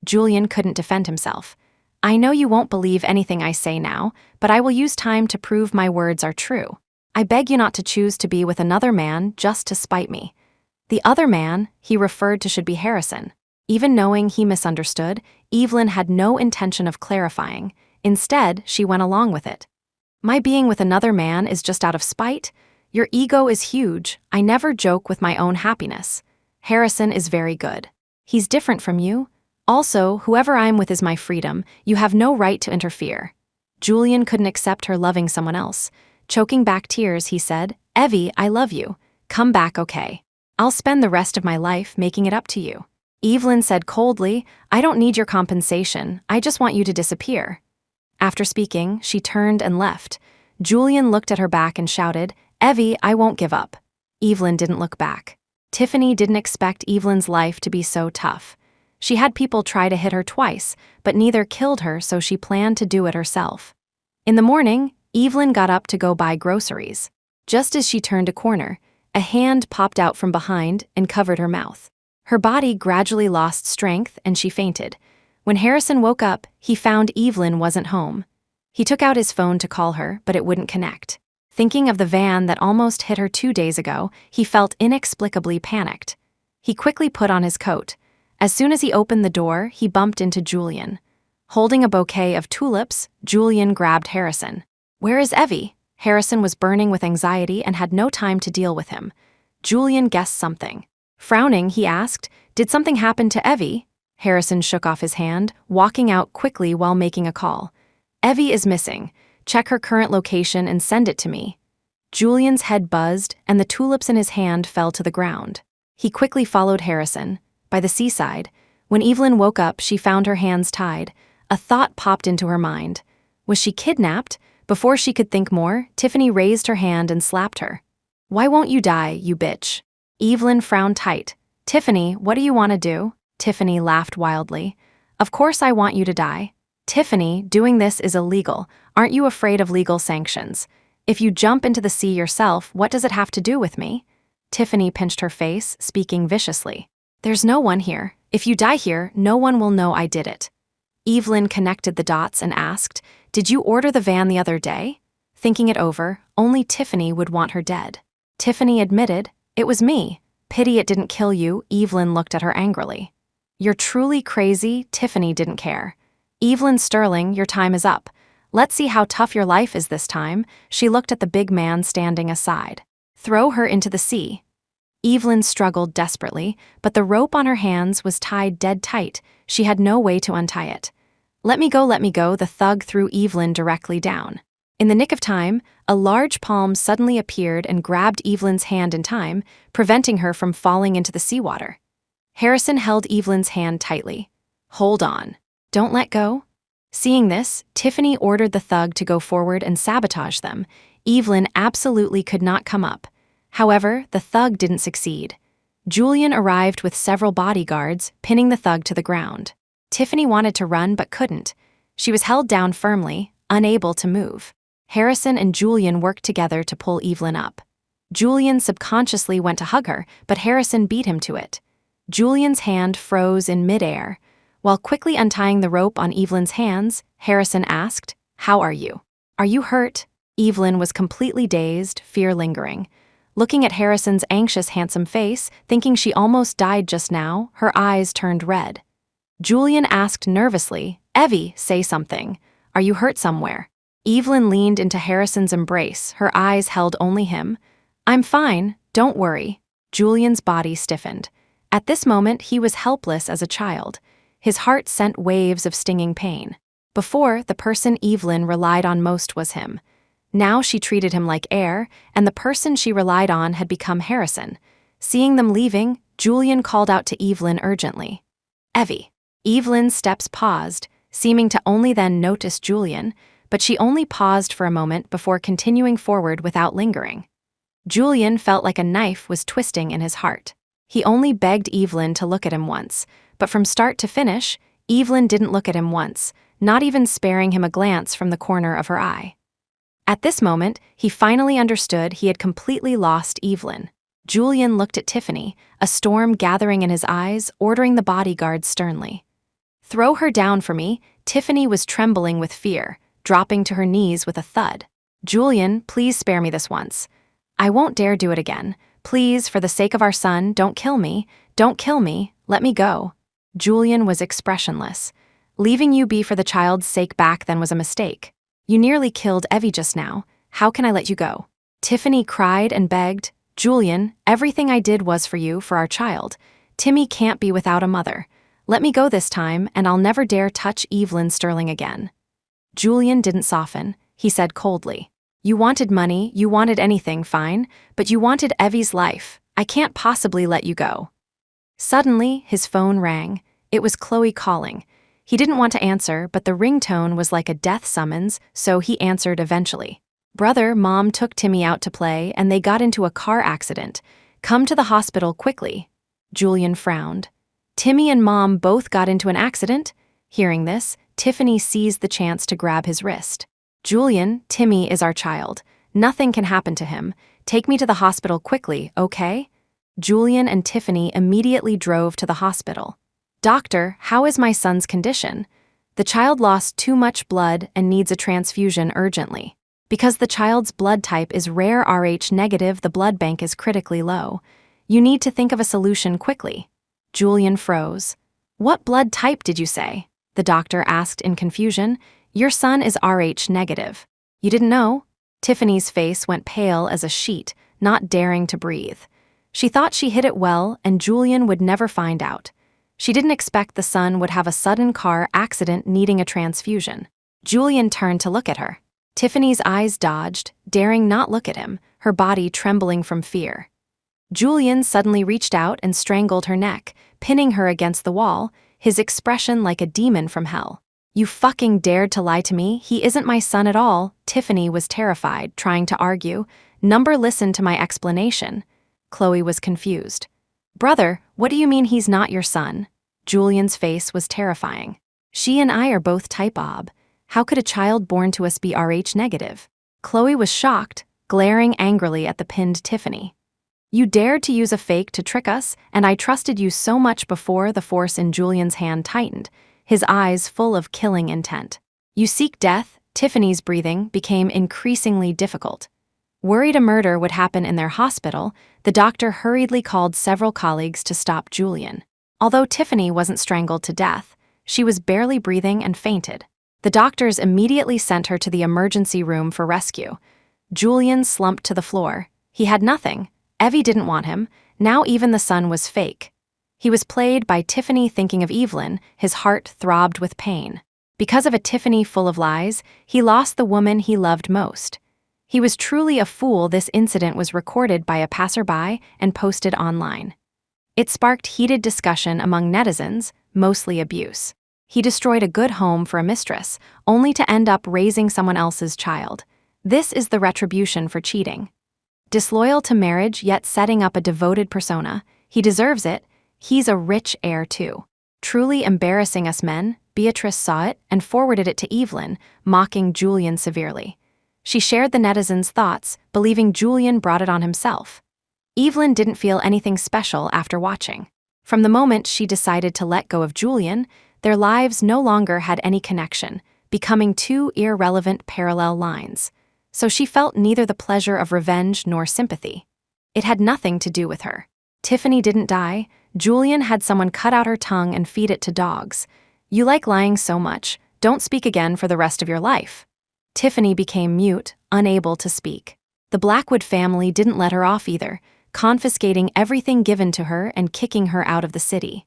Julian couldn't defend himself. I know you won't believe anything I say now, but I will use time to prove my words are true. I beg you not to choose to be with another man just to spite me. The other man, he referred to, should be Harrison. Even knowing he misunderstood, Evelyn had no intention of clarifying. Instead, she went along with it. My being with another man is just out of spite? Your ego is huge. I never joke with my own happiness. Harrison is very good. He's different from you. Also, whoever I'm with is my freedom. You have no right to interfere. Julian couldn't accept her loving someone else. Choking back tears, he said, Evie, I love you. Come back, okay? I'll spend the rest of my life making it up to you. Evelyn said coldly, I don't need your compensation. I just want you to disappear. After speaking, she turned and left. Julian looked at her back and shouted, Evie, I won't give up. Evelyn didn't look back. Tiffany didn't expect Evelyn's life to be so tough. She had people try to hit her twice, but neither killed her, so she planned to do it herself. In the morning, Evelyn got up to go buy groceries. Just as she turned a corner, a hand popped out from behind and covered her mouth. Her body gradually lost strength and she fainted. When Harrison woke up, he found Evelyn wasn't home. He took out his phone to call her, but it wouldn't connect. Thinking of the van that almost hit her 2 days ago, he felt inexplicably panicked. He quickly put on his coat. As soon as he opened the door, he bumped into Julian. Holding a bouquet of tulips, Julian grabbed Harrison. Where is Evie? Harrison was burning with anxiety and had no time to deal with him. Julian guessed something. Frowning, he asked, Did something happen to Evie? Harrison shook off his hand, walking out quickly while making a call. Evie is missing. Check her current location and send it to me. Julian's head buzzed, and the tulips in his hand fell to the ground. He quickly followed Harrison. By the seaside, when Evelyn woke up, she found her hands tied. A thought popped into her mind. Was she kidnapped? Before she could think more, Tiffany raised her hand and slapped her. Why won't you die, you bitch? Evelyn frowned tight. Tiffany, what do you want to do? Tiffany laughed wildly. Of course I want you to die. Tiffany, doing this is illegal. Aren't you afraid of legal sanctions? If you jump into the sea yourself, what does it have to do with me? Tiffany pinched her face, speaking viciously. There's no one here. If you die here, no one will know I did it. Evelyn connected the dots and asked, Did you order the van the other day? Thinking it over, only Tiffany would want her dead. Tiffany admitted, It was me. Pity it didn't kill you. Evelyn looked at her angrily. You're truly crazy. Tiffany didn't care. Evelyn Sterling, your time is up. Let's see how tough your life is this time. She looked at the big man standing aside. Throw her into the sea. Evelyn struggled desperately, but the rope on her hands was tied dead tight. She had no way to untie it. Let me go, the thug threw Evelyn directly down. In the nick of time, a large palm suddenly appeared and grabbed Evelyn's hand in time, preventing her from falling into the seawater. Harrison held Evelyn's hand tightly. Hold on. Don't let go. Seeing this, Tiffany ordered the thug to go forward and sabotage them. Evelyn absolutely could not come up. However, the thug didn't succeed. Julian arrived with several bodyguards, pinning the thug to the ground. Tiffany wanted to run but couldn't. She was held down firmly, unable to move. Harrison and Julian worked together to pull Evelyn up. Julian subconsciously went to hug her, but Harrison beat him to it. Julian's hand froze in midair. While quickly untying the rope on Evelyn's hands, Harrison asked, How are you? Are you hurt? Evelyn was completely dazed, fear lingering. Looking at Harrison's anxious, handsome face, thinking she almost died just now, her eyes turned red. Julian asked nervously, Evie, say something. Are you hurt somewhere? Evelyn leaned into Harrison's embrace, her eyes held only him. I'm fine, don't worry. Julian's body stiffened. At this moment, he was helpless as a child. His heart sent waves of stinging pain. Before, the person Evelyn relied on most was him. Now she treated him like air, and the person she relied on had become Harrison. Seeing them leaving, Julian called out to Evelyn urgently. "Evie." Evelyn's steps paused, seeming to only then notice Julian, but she only paused for a moment before continuing forward without lingering. Julian felt like a knife was twisting in his heart. He only begged Evelyn to look at him once, but from start to finish, Evelyn didn't look at him once, not even sparing him a glance from the corner of her eye. At this moment, he finally understood he had completely lost Evelyn. Julian looked at Tiffany, a storm gathering in his eyes, ordering the bodyguards sternly. "Throw her down for me." Tiffany was trembling with fear, dropping to her knees with a thud. "Julian, please spare me this once. I won't dare do it again. Please, for the sake of our son, don't kill me. Don't kill me. Let me go." Julian was expressionless. "Leaving you be for the child's sake back then was a mistake. You nearly killed Evie just now. How can I let you go?" Tiffany cried and begged. "Julian, everything I did was for you, for our child. Timmy can't be without a mother. Let me go this time, and I'll never dare touch Evelyn Sterling again." Julian didn't soften. He said coldly, "You wanted money, you wanted anything, fine, but you wanted Evie's life. I can't possibly let you go." Suddenly, his phone rang. It was Chloe calling. He didn't want to answer, but the ringtone was like a death summons, so he answered eventually. "Brother, Mom took Timmy out to play, and they got into a car accident. Come to the hospital quickly." Julian frowned. "Timmy and Mom both got into an accident?" Hearing this, Tiffany seized the chance to grab his wrist. "Julian, Timmy is our child. Nothing can happen to him. Take me to the hospital quickly, okay?" Julian and Tiffany immediately drove to the hospital. "Doctor, how is my son's condition?" "The child lost too much blood and needs a transfusion urgently. Because the child's blood type is rare Rh negative, the blood bank is critically low. You need to think of a solution quickly." Julian froze. "What blood type did you say?" the doctor asked in confusion. "Your son is Rh negative." "You didn't know?" Tiffany's face went pale as a sheet, not daring to breathe. She thought she hid it well and Julian would never find out. She didn't expect the son would have a sudden car accident needing a transfusion. Julian turned to look at her. Tiffany's eyes dodged, daring not look at him, her body trembling from fear. Julian suddenly reached out and strangled her neck, pinning her against the wall, his expression like a demon from hell. "You fucking dared to lie to me. He isn't my son at all." Tiffany was terrified, trying to argue. "Number, listen to my explanation." Chloe was confused. "Brother, what do you mean he's not your son?" Julian's face was terrifying. "She and I are both type OB. How could a child born to us be Rh negative?" Chloe was shocked, glaring angrily at the pinned Tiffany. "You dared to use a fake to trick us, and I trusted you so much before." The force in Julian's hand tightened, his eyes full of killing intent. "You seek death." Tiffany's breathing became increasingly difficult. Worried a murder would happen in their hospital, the doctor hurriedly called several colleagues to stop Julian. Although Tiffany wasn't strangled to death, she was barely breathing and fainted. The doctors immediately sent her to the emergency room for rescue. Julian slumped to the floor. He had nothing. Evie didn't want him. Now even the son was fake. He was played by Tiffany thinking of Evelyn. His heart throbbed with pain. Because of a Tiffany full of lies, he lost the woman he loved most. He was truly a fool. This incident was recorded by a passerby and posted online. It sparked heated discussion among netizens, mostly abuse. He destroyed a good home for a mistress, only to end up raising someone else's child. This is the retribution for cheating. Disloyal to marriage yet setting up a devoted persona. He deserves it. He's a rich heir too. Truly embarrassing us men. Beatrice saw it and forwarded it to Evelyn, mocking Julian severely. She shared the netizens' thoughts, believing Julian brought it on himself. Evelyn didn't feel anything special after watching. From the moment she decided to let go of Julian, their lives no longer had any connection, becoming two irrelevant parallel lines. So she felt neither the pleasure of revenge nor sympathy. It had nothing to do with her. Tiffany didn't die. Julian had someone cut out her tongue and feed it to dogs. "You like lying so much. Don't speak again for the rest of your life." Tiffany became mute, unable to speak. The Blackwood family didn't let her off either, confiscating everything given to her and kicking her out of the city.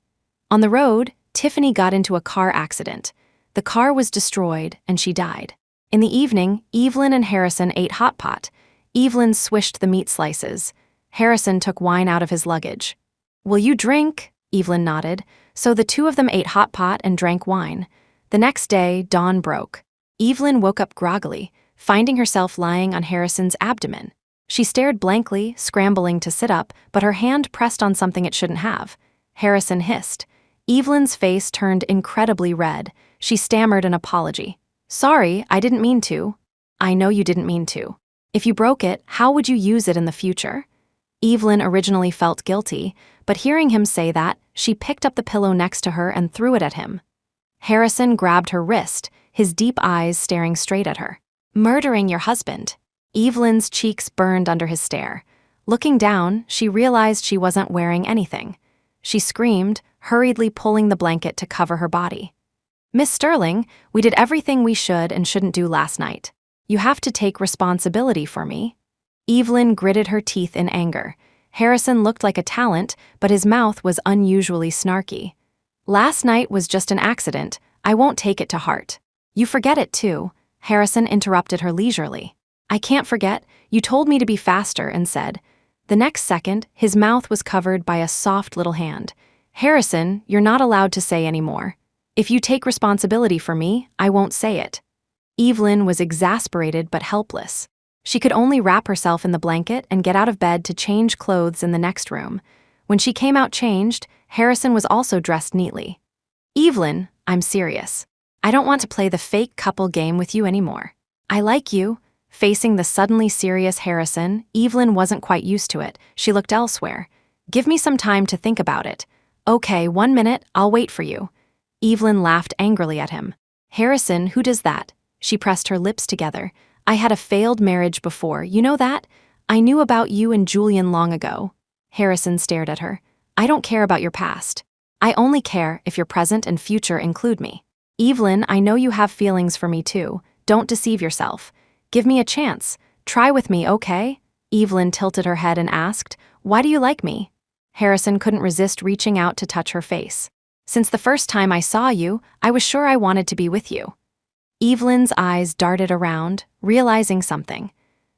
On the road, Tiffany got into a car accident. The car was destroyed, and she died. In the evening, Evelyn and Harrison ate hot pot. Evelyn swished the meat slices. Harrison took wine out of his luggage. "Will you drink?" Evelyn nodded. So the two of them ate hot pot and drank wine. The next day, dawn broke. Evelyn woke up groggily, finding herself lying on Harrison's abdomen. She stared blankly, scrambling to sit up, but her hand pressed on something it shouldn't have. Harrison hissed. Evelyn's face turned incredibly red. She stammered an apology. "Sorry, I didn't mean to." "I know you didn't mean to. If you broke it, how would you use it in the future?" Evelyn originally felt guilty, but hearing him say that, she picked up the pillow next to her and threw it at him. Harrison grabbed her wrist, his deep eyes staring straight at her. "Murdering your husband." Evelyn's cheeks burned under his stare. Looking down, she realized she wasn't wearing anything. She screamed, hurriedly pulling the blanket to cover her body. "Miss Sterling, we did everything we should and shouldn't do last night. You have to take responsibility for me." Evelyn gritted her teeth in anger. Harrison looked like a talent, but his mouth was unusually snarky. "Last night was just an accident. I won't take it to heart." "You forget it too," Harrison interrupted her leisurely. "I can't forget. You told me to be faster and said." The next second, his mouth was covered by a soft little hand. "Harrison, you're not allowed to say any more. If you take responsibility for me, I won't say it." Evelyn was exasperated but helpless. She could only wrap herself in the blanket and get out of bed to change clothes in the next room. When she came out changed, Harrison was also dressed neatly. "Evelyn, I'm serious. I don't want to play the fake couple game with you anymore. I like you." Facing the suddenly serious Harrison, Evelyn wasn't quite used to it. She looked elsewhere. "Give me some time to think about it." "Okay, 1 minute, I'll wait for you." Evelyn laughed angrily at him. "Harrison, who does that?" She pressed her lips together. "I had a failed marriage before, you know that? I knew about you and Julian long ago." Harrison stared at her. "I don't care about your past. I only care if your present and future include me." "Evelyn, I know you have feelings for me too. Don't deceive yourself. Give me a chance. Try with me, okay?" Evelyn tilted her head and asked, "Why do you like me?" Harrison couldn't resist reaching out to touch her face. "Since the first time I saw you, I was sure I wanted to be with you." Evelyn's eyes darted around, realizing something.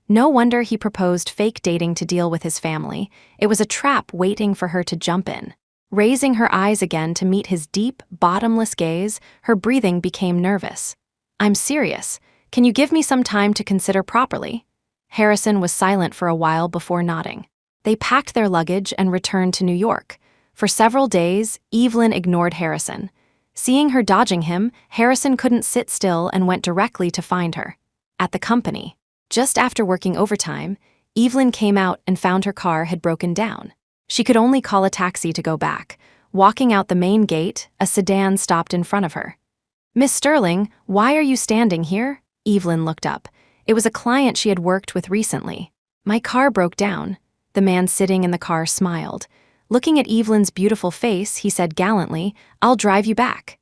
No wonder he proposed fake dating to deal with his family. It was a trap waiting for her to jump in. Raising her eyes again to meet his deep, bottomless gaze, her breathing became nervous. "I'm serious. Can you give me some time to consider properly?" Harrison was silent for a while before nodding. They packed their luggage and returned to New York. For several days, Evelyn ignored Harrison. Seeing her dodging him, Harrison couldn't sit still and went directly to find her. At the company. Just after working overtime, Evelyn came out and found her car had broken down. She could only call a taxi to go back. Walking out the main gate, a sedan stopped in front of her. "Miss Sterling, why are you standing here?" Evelyn looked up. It was a client she had worked with recently. "My car broke down." The man sitting in the car smiled. Looking at Evelyn's beautiful face, he said gallantly, "I'll drive you back."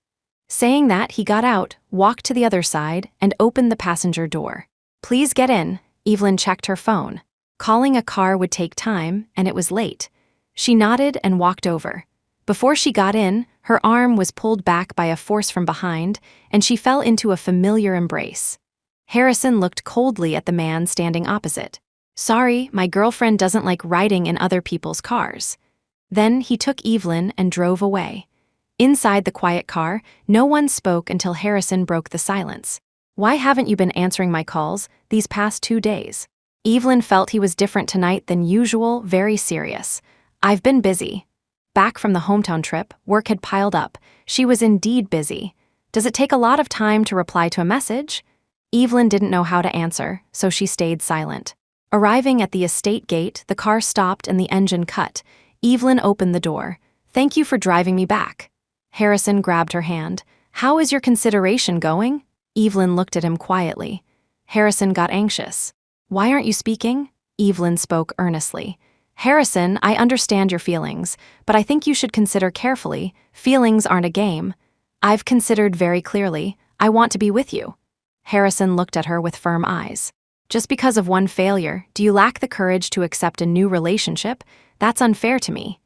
Saying that, he got out, walked to the other side, and opened the passenger door. "Please get in." Evelyn checked her phone. Calling a car would take time, and it was late. She nodded and walked over. Before she got in, her arm was pulled back by a force from behind, and she fell into a familiar embrace. Harrison looked coldly at the man standing opposite. "Sorry, my girlfriend doesn't like riding in other people's cars." Then he took Evelyn and drove away. Inside the quiet car, no one spoke until Harrison broke the silence. "Why haven't you been answering my calls these past 2 days?" Evelyn felt he was different tonight than usual, very serious. "I've been busy." Back from the hometown trip, work had piled up. She was indeed busy. "Does it take a lot of time to reply to a message?" Evelyn didn't know how to answer, so she stayed silent. Arriving at the estate gate, the car stopped and the engine cut. Evelyn opened the door. "Thank you for driving me back." Harrison grabbed her hand. "How is your consideration going?" Evelyn looked at him quietly. Harrison got anxious. "Why aren't you speaking?" Evelyn spoke earnestly. "Harrison, I understand your feelings, but I think you should consider carefully. Feelings aren't a game. I've considered very clearly. I want to be with you." Harrison looked at her with firm eyes. "Just because of one failure, do you lack the courage to accept a new relationship? That's unfair to me."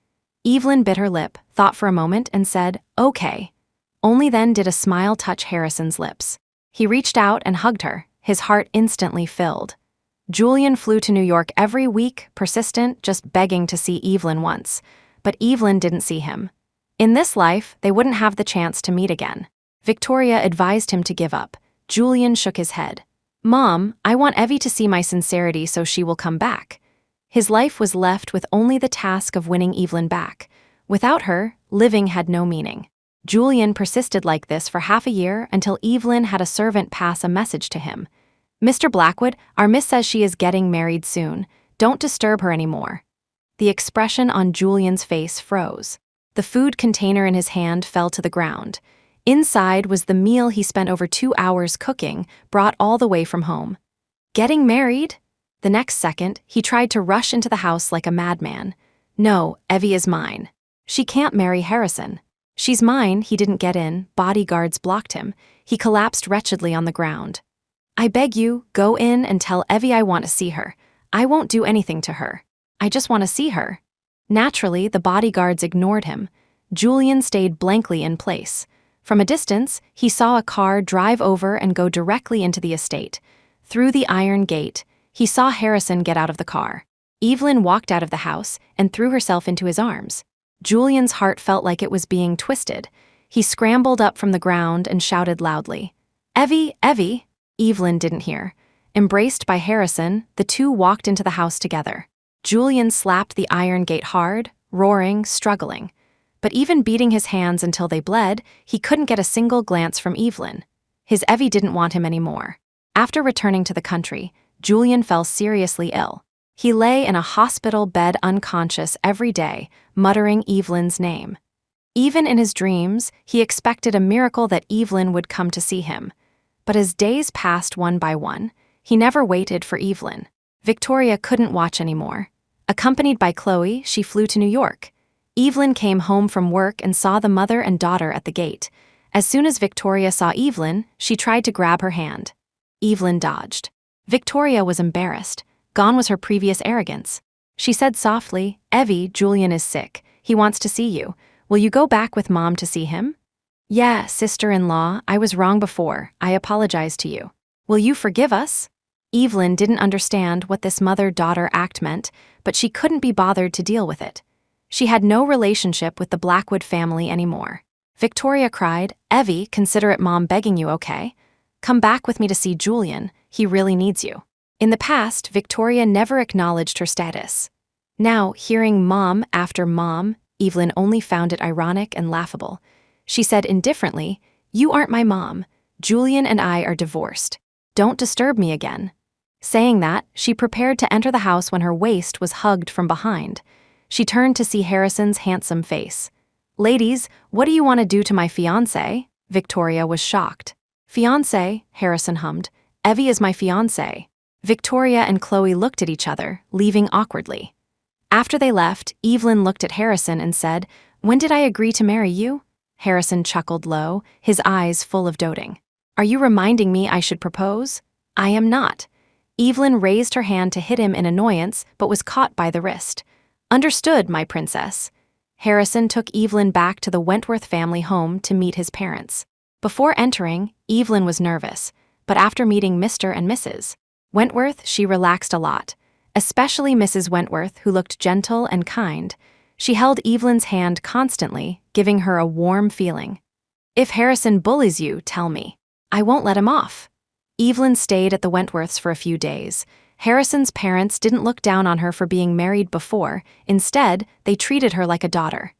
Evelyn bit her lip, thought for a moment, and said, "Okay." Only then did a smile touch Harrison's lips. He reached out and hugged her, his heart instantly filled. Julian flew to New York every week, persistent, just begging to see Evelyn once. But Evelyn didn't see him. In this life, they wouldn't have the chance to meet again. Victoria advised him to give up. Julian shook his head. "Mom, I want Evie to see my sincerity so she will come back." His life was left with only the task of winning Evelyn back. Without her, living had no meaning. Julian persisted like this for half a year until Evelyn had a servant pass a message to him. "Mr. Blackwood, our miss says she is getting married soon. Don't disturb her anymore." The expression on Julian's face froze. The food container in his hand fell to the ground. Inside was the meal he spent over 2 hours cooking, brought all the way from home. Getting married? The next second, he tried to rush into the house like a madman. "No, Evie is mine. She can't marry Harrison." "She's mine," he didn't get in, bodyguards blocked him. He collapsed wretchedly on the ground. "I beg you, go in and tell Evie I want to see her. I won't do anything to her. I just want to see her." Naturally, the bodyguards ignored him. Julian stayed blankly in place. From a distance, he saw a car drive over and go directly into the estate. Through the iron gate, he saw Harrison get out of the car. Evelyn walked out of the house and threw herself into his arms. Julian's heart felt like it was being twisted. He scrambled up from the ground and shouted loudly, "Evie, Evie!" Evelyn didn't hear. Embraced by Harrison, the two walked into the house together. Julian slapped the iron gate hard, roaring, struggling. But even beating his hands until they bled, he couldn't get a single glance from Evelyn. His Evie didn't want him anymore. After returning to the country, Julian fell seriously ill. He lay in a hospital bed unconscious every day, muttering Evelyn's name. Even in his dreams, he expected a miracle that Evelyn would come to see him. But as days passed one by one, he never waited for Evelyn. Victoria couldn't watch anymore. Accompanied by Chloe, she flew to New York. Evelyn came home from work and saw the mother and daughter at the gate. As soon as Victoria saw Evelyn, she tried to grab her hand. Evelyn dodged. Victoria was embarrassed. Gone was her previous arrogance. She said softly, "Evie, Julian is sick. He wants to see you. Will you go back with Mom to see him?" "Yeah, sister-in-law, I was wrong before. I apologize to you. Will you forgive us?" Evelyn didn't understand what this mother-daughter act meant, but she couldn't be bothered to deal with it. She had no relationship with the Blackwood family anymore. Victoria cried, "Evie, consider it Mom begging you, okay? Come back with me to see Julian. He really needs you." In the past, Victoria never acknowledged her status. Now, hearing Mom after Mom, Evelyn only found it ironic and laughable. She said indifferently, "You aren't my mom. Julian and I are divorced. Don't disturb me again." Saying that, she prepared to enter the house when her waist was hugged from behind. She turned to see Harrison's handsome face. "Ladies, what do you want to do to my fiancé?" Victoria was shocked. "Fiancé," Harrison hummed. "Evie is my fiancé." Victoria and Chloe looked at each other, leaving awkwardly. After they left, Evelyn looked at Harrison and said, "When did I agree to marry you?" Harrison chuckled low, his eyes full of doting. "Are you reminding me I should propose?" "I am not." Evelyn raised her hand to hit him in annoyance, but was caught by the wrist. "Understood, my princess." Harrison took Evelyn back to the Wentworth family home to meet his parents. Before entering, Evelyn was nervous, but after meeting Mr. and Mrs. Wentworth, she relaxed a lot, especially Mrs. Wentworth, who looked gentle and kind. She held Evelyn's hand constantly, giving her a warm feeling. "If Harrison bullies you, tell me. I won't let him off." Evelyn stayed at the Wentworths for a few days. Harrison's parents didn't look down on her for being married before. Instead, they treated her like a daughter.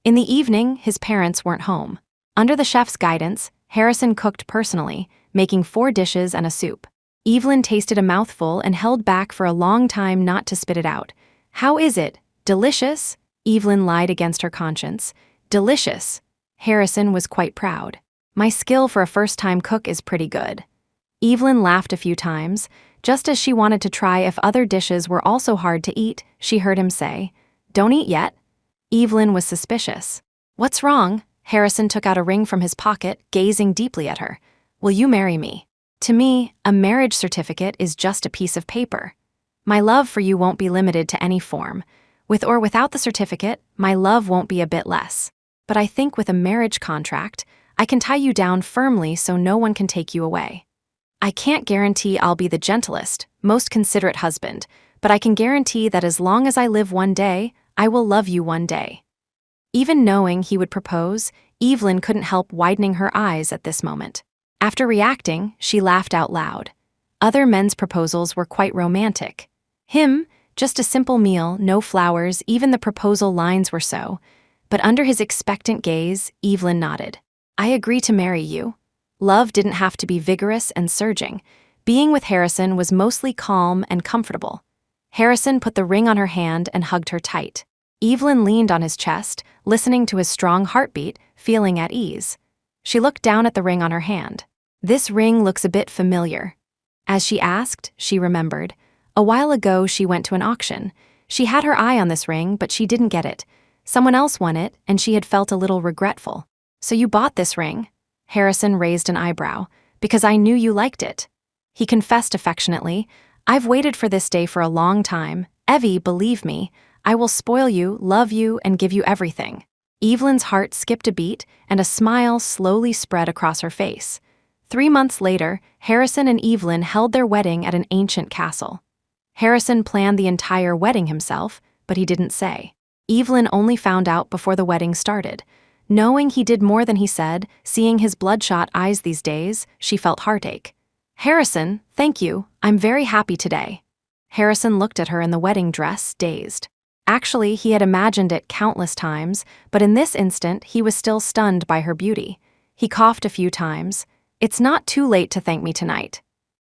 In the evening, his parents weren't home. Under the chef's guidance, Harrison cooked personally, making 4 dishes and a soup. Evelyn tasted a mouthful and held back for a long time not to spit it out. "How is it? Delicious?" Evelyn lied against her conscience. "Delicious." Harrison was quite proud. "My skill for a first-time cook is pretty good." Evelyn laughed a few times. Just as she wanted to try if other dishes were also hard to eat, she heard him say, "Don't eat yet." Evelyn was suspicious. "What's wrong?" Harrison took out a ring from his pocket, gazing deeply at her. "Will you marry me?" "To me, a marriage certificate is just a piece of paper. My love for you won't be limited to any form. With or without the certificate, my love won't be a bit less. But I think with a marriage contract, I can tie you down firmly so no one can take you away. I can't guarantee I'll be the gentlest, most considerate husband, but I can guarantee that as long as I live one day, I will love you one day." Even knowing he would propose, Evelyn couldn't help widening her eyes at this moment. After reacting, she laughed out loud. Other men's proposals were quite romantic. Him, just a simple meal, no flowers, even the proposal lines were so. But under his expectant gaze, Evelyn nodded. "I agree to marry you." Love didn't have to be vigorous and surging. Being with Harrison was mostly calm and comfortable. Harrison put the ring on her hand and hugged her tight. Evelyn leaned on his chest, listening to his strong heartbeat, feeling at ease. She looked down at the ring on her hand. "This ring looks a bit familiar." As she asked, she remembered. A while ago she went to an auction. She had her eye on this ring, but she didn't get it. Someone else won it, and she had felt a little regretful. "So you bought this ring?" Harrison raised an eyebrow. "Because I knew you liked it." He confessed affectionately, "I've waited for this day for a long time. Evie, believe me, I will spoil you, love you, and give you everything." Evelyn's heart skipped a beat, and a smile slowly spread across her face. 3 months later, Harrison and Evelyn held their wedding at an ancient castle. Harrison planned the entire wedding himself, but he didn't say. Evelyn only found out before the wedding started. Knowing he did more than he said, seeing his bloodshot eyes these days, she felt heartache. "Harrison, thank you, I'm very happy today." Harrison looked at her in the wedding dress, dazed. Actually, he had imagined it countless times, but in this instant, he was still stunned by her beauty. He coughed a few times. "It's not too late to thank me tonight."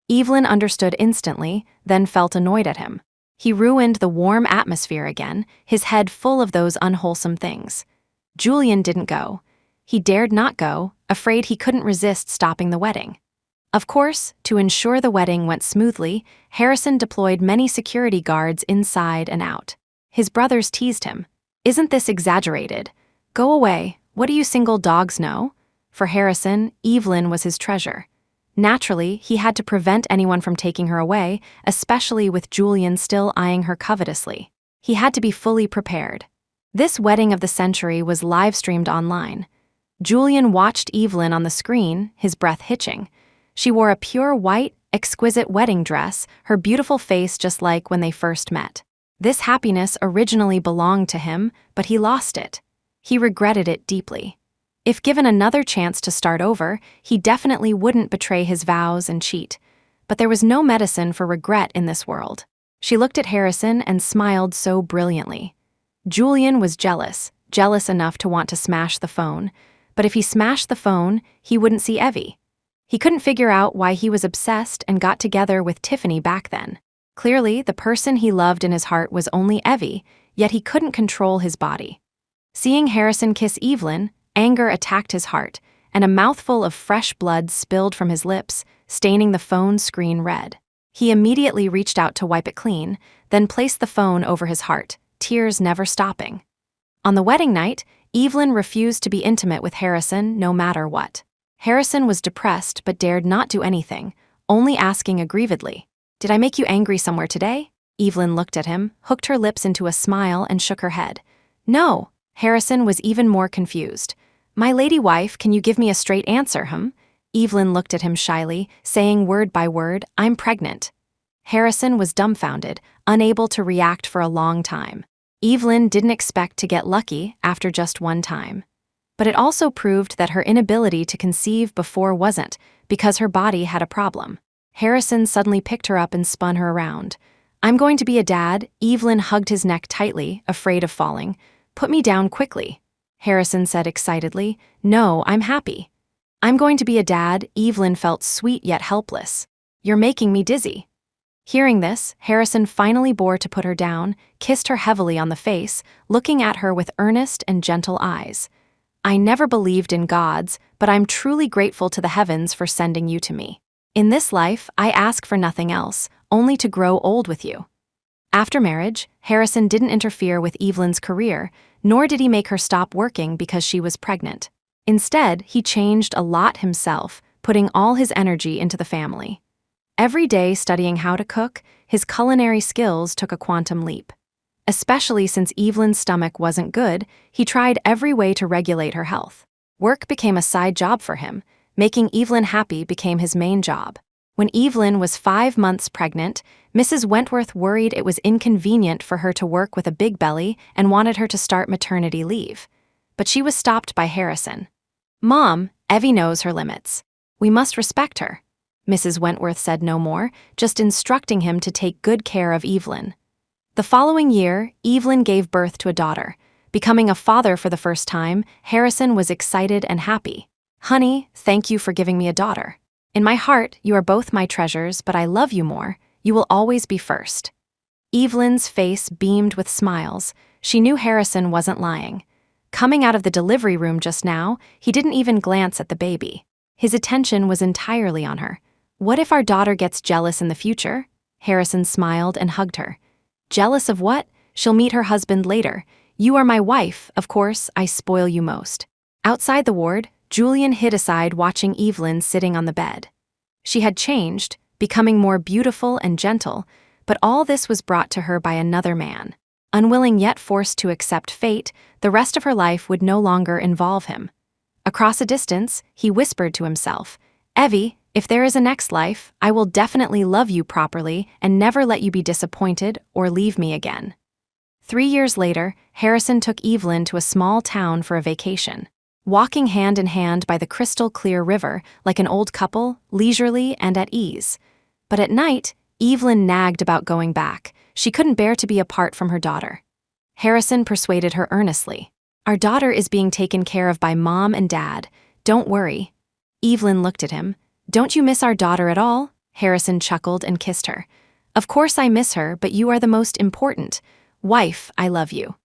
Evelyn understood instantly, then felt annoyed at him. He ruined the warm atmosphere again, his head full of those unwholesome things. Julian didn't go. He dared not go, afraid he couldn't resist stopping the wedding. Of course, to ensure the wedding went smoothly, Harrison deployed many security guards inside and out. His brothers teased him. "Isn't this exaggerated? Go away, what do you single dogs know?" For Harrison, Evelyn was his treasure. Naturally, he had to prevent anyone from taking her away, especially with Julian still eyeing her covetously. He had to be fully prepared. This wedding of the century was live-streamed online. Julian watched Evelyn on the screen, his breath hitching. She wore a pure white, exquisite wedding dress, her beautiful face just like when they first met. This happiness originally belonged to him, but he lost it. He regretted it deeply. If given another chance to start over, he definitely wouldn't betray his vows and cheat. But there was no medicine for regret in this world. She looked at Harrison and smiled so brilliantly. Julian was jealous enough to want to smash the phone. But if he smashed the phone, he wouldn't see Evie. He couldn't figure out why he was obsessed and got together with Tiffany back then. Clearly, the person he loved in his heart was only Evie, yet he couldn't control his body. Seeing Harrison kiss Evelyn, anger attacked his heart, and a mouthful of fresh blood spilled from his lips, staining the phone screen red. He immediately reached out to wipe it clean, then placed the phone over his heart, tears never stopping. On the wedding night, Evelyn refused to be intimate with Harrison no matter what. Harrison was depressed but dared not do anything, only asking aggrievedly, "Did I make you angry somewhere today?" Evelyn looked at him, hooked her lips into a smile, and shook her head. "No." Harrison was even more confused. "My lady wife, can you give me a straight answer, Evelyn looked at him shyly, saying word by word, "I'm pregnant." Harrison was dumbfounded, unable to react for a long time. Evelyn didn't expect to get lucky after just one time. But it also proved that her inability to conceive before wasn't, because her body had a problem. Harrison suddenly picked her up and spun her around. "I'm going to be a dad." Evelyn hugged his neck tightly, afraid of falling. "Put me down quickly." Harrison said excitedly, "No, I'm happy." "I'm going to be a dad." Evelyn felt sweet yet helpless. "You're making me dizzy." Hearing this, Harrison finally bore to put her down, kissed her heavily on the face, looking at her with earnest and gentle eyes. "I never believed in gods, but I'm truly grateful to the heavens for sending you to me. In this life, I ask for nothing else, only to grow old with you." After marriage, Harrison didn't interfere with Evelyn's career, nor did he make her stop working because she was pregnant. Instead, he changed a lot himself, putting all his energy into the family. Every day studying how to cook, his culinary skills took a quantum leap. Especially since Evelyn's stomach wasn't good, he tried every way to regulate her health. Work became a side job for him. Making Evelyn happy became his main job. When Evelyn was 5 months pregnant, Mrs. Wentworth worried it was inconvenient for her to work with a big belly and wanted her to start maternity leave. But she was stopped by Harrison. "Mom, Evie knows her limits. We must respect her." Mrs. Wentworth said no more, just instructing him to take good care of Evelyn. The following year, Evelyn gave birth to a daughter. Becoming a father for the first time, Harrison was excited and happy. "Honey, thank you for giving me a daughter. In my heart, you are both my treasures, but I love you more. You will always be first." Evelyn's face beamed with smiles. She knew Harrison wasn't lying. Coming out of the delivery room just now, he didn't even glance at the baby. His attention was entirely on her. "What if our daughter gets jealous in the future?" Harrison smiled and hugged her. "Jealous of what? She'll meet her husband later. You are my wife, of course, I spoil you most." Outside the ward, Julian hid aside watching Evelyn sitting on the bed. She had changed, becoming more beautiful and gentle, but all this was brought to her by another man. Unwilling yet forced to accept fate, the rest of her life would no longer involve him. Across a distance, he whispered to himself, "Evie, if there is a next life, I will definitely love you properly and never let you be disappointed or leave me again." 3 years later, Harrison took Evelyn to a small town for a vacation. Walking hand in hand by the crystal-clear river, like an old couple, leisurely and at ease. But at night, Evelyn nagged about going back. She couldn't bear to be apart from her daughter. Harrison persuaded her earnestly. "Our daughter is being taken care of by Mom and Dad. Don't worry." Evelyn looked at him. "Don't you miss our daughter at all?" Harrison chuckled and kissed her. "Of course I miss her, but you are the most important. Wife, I love you."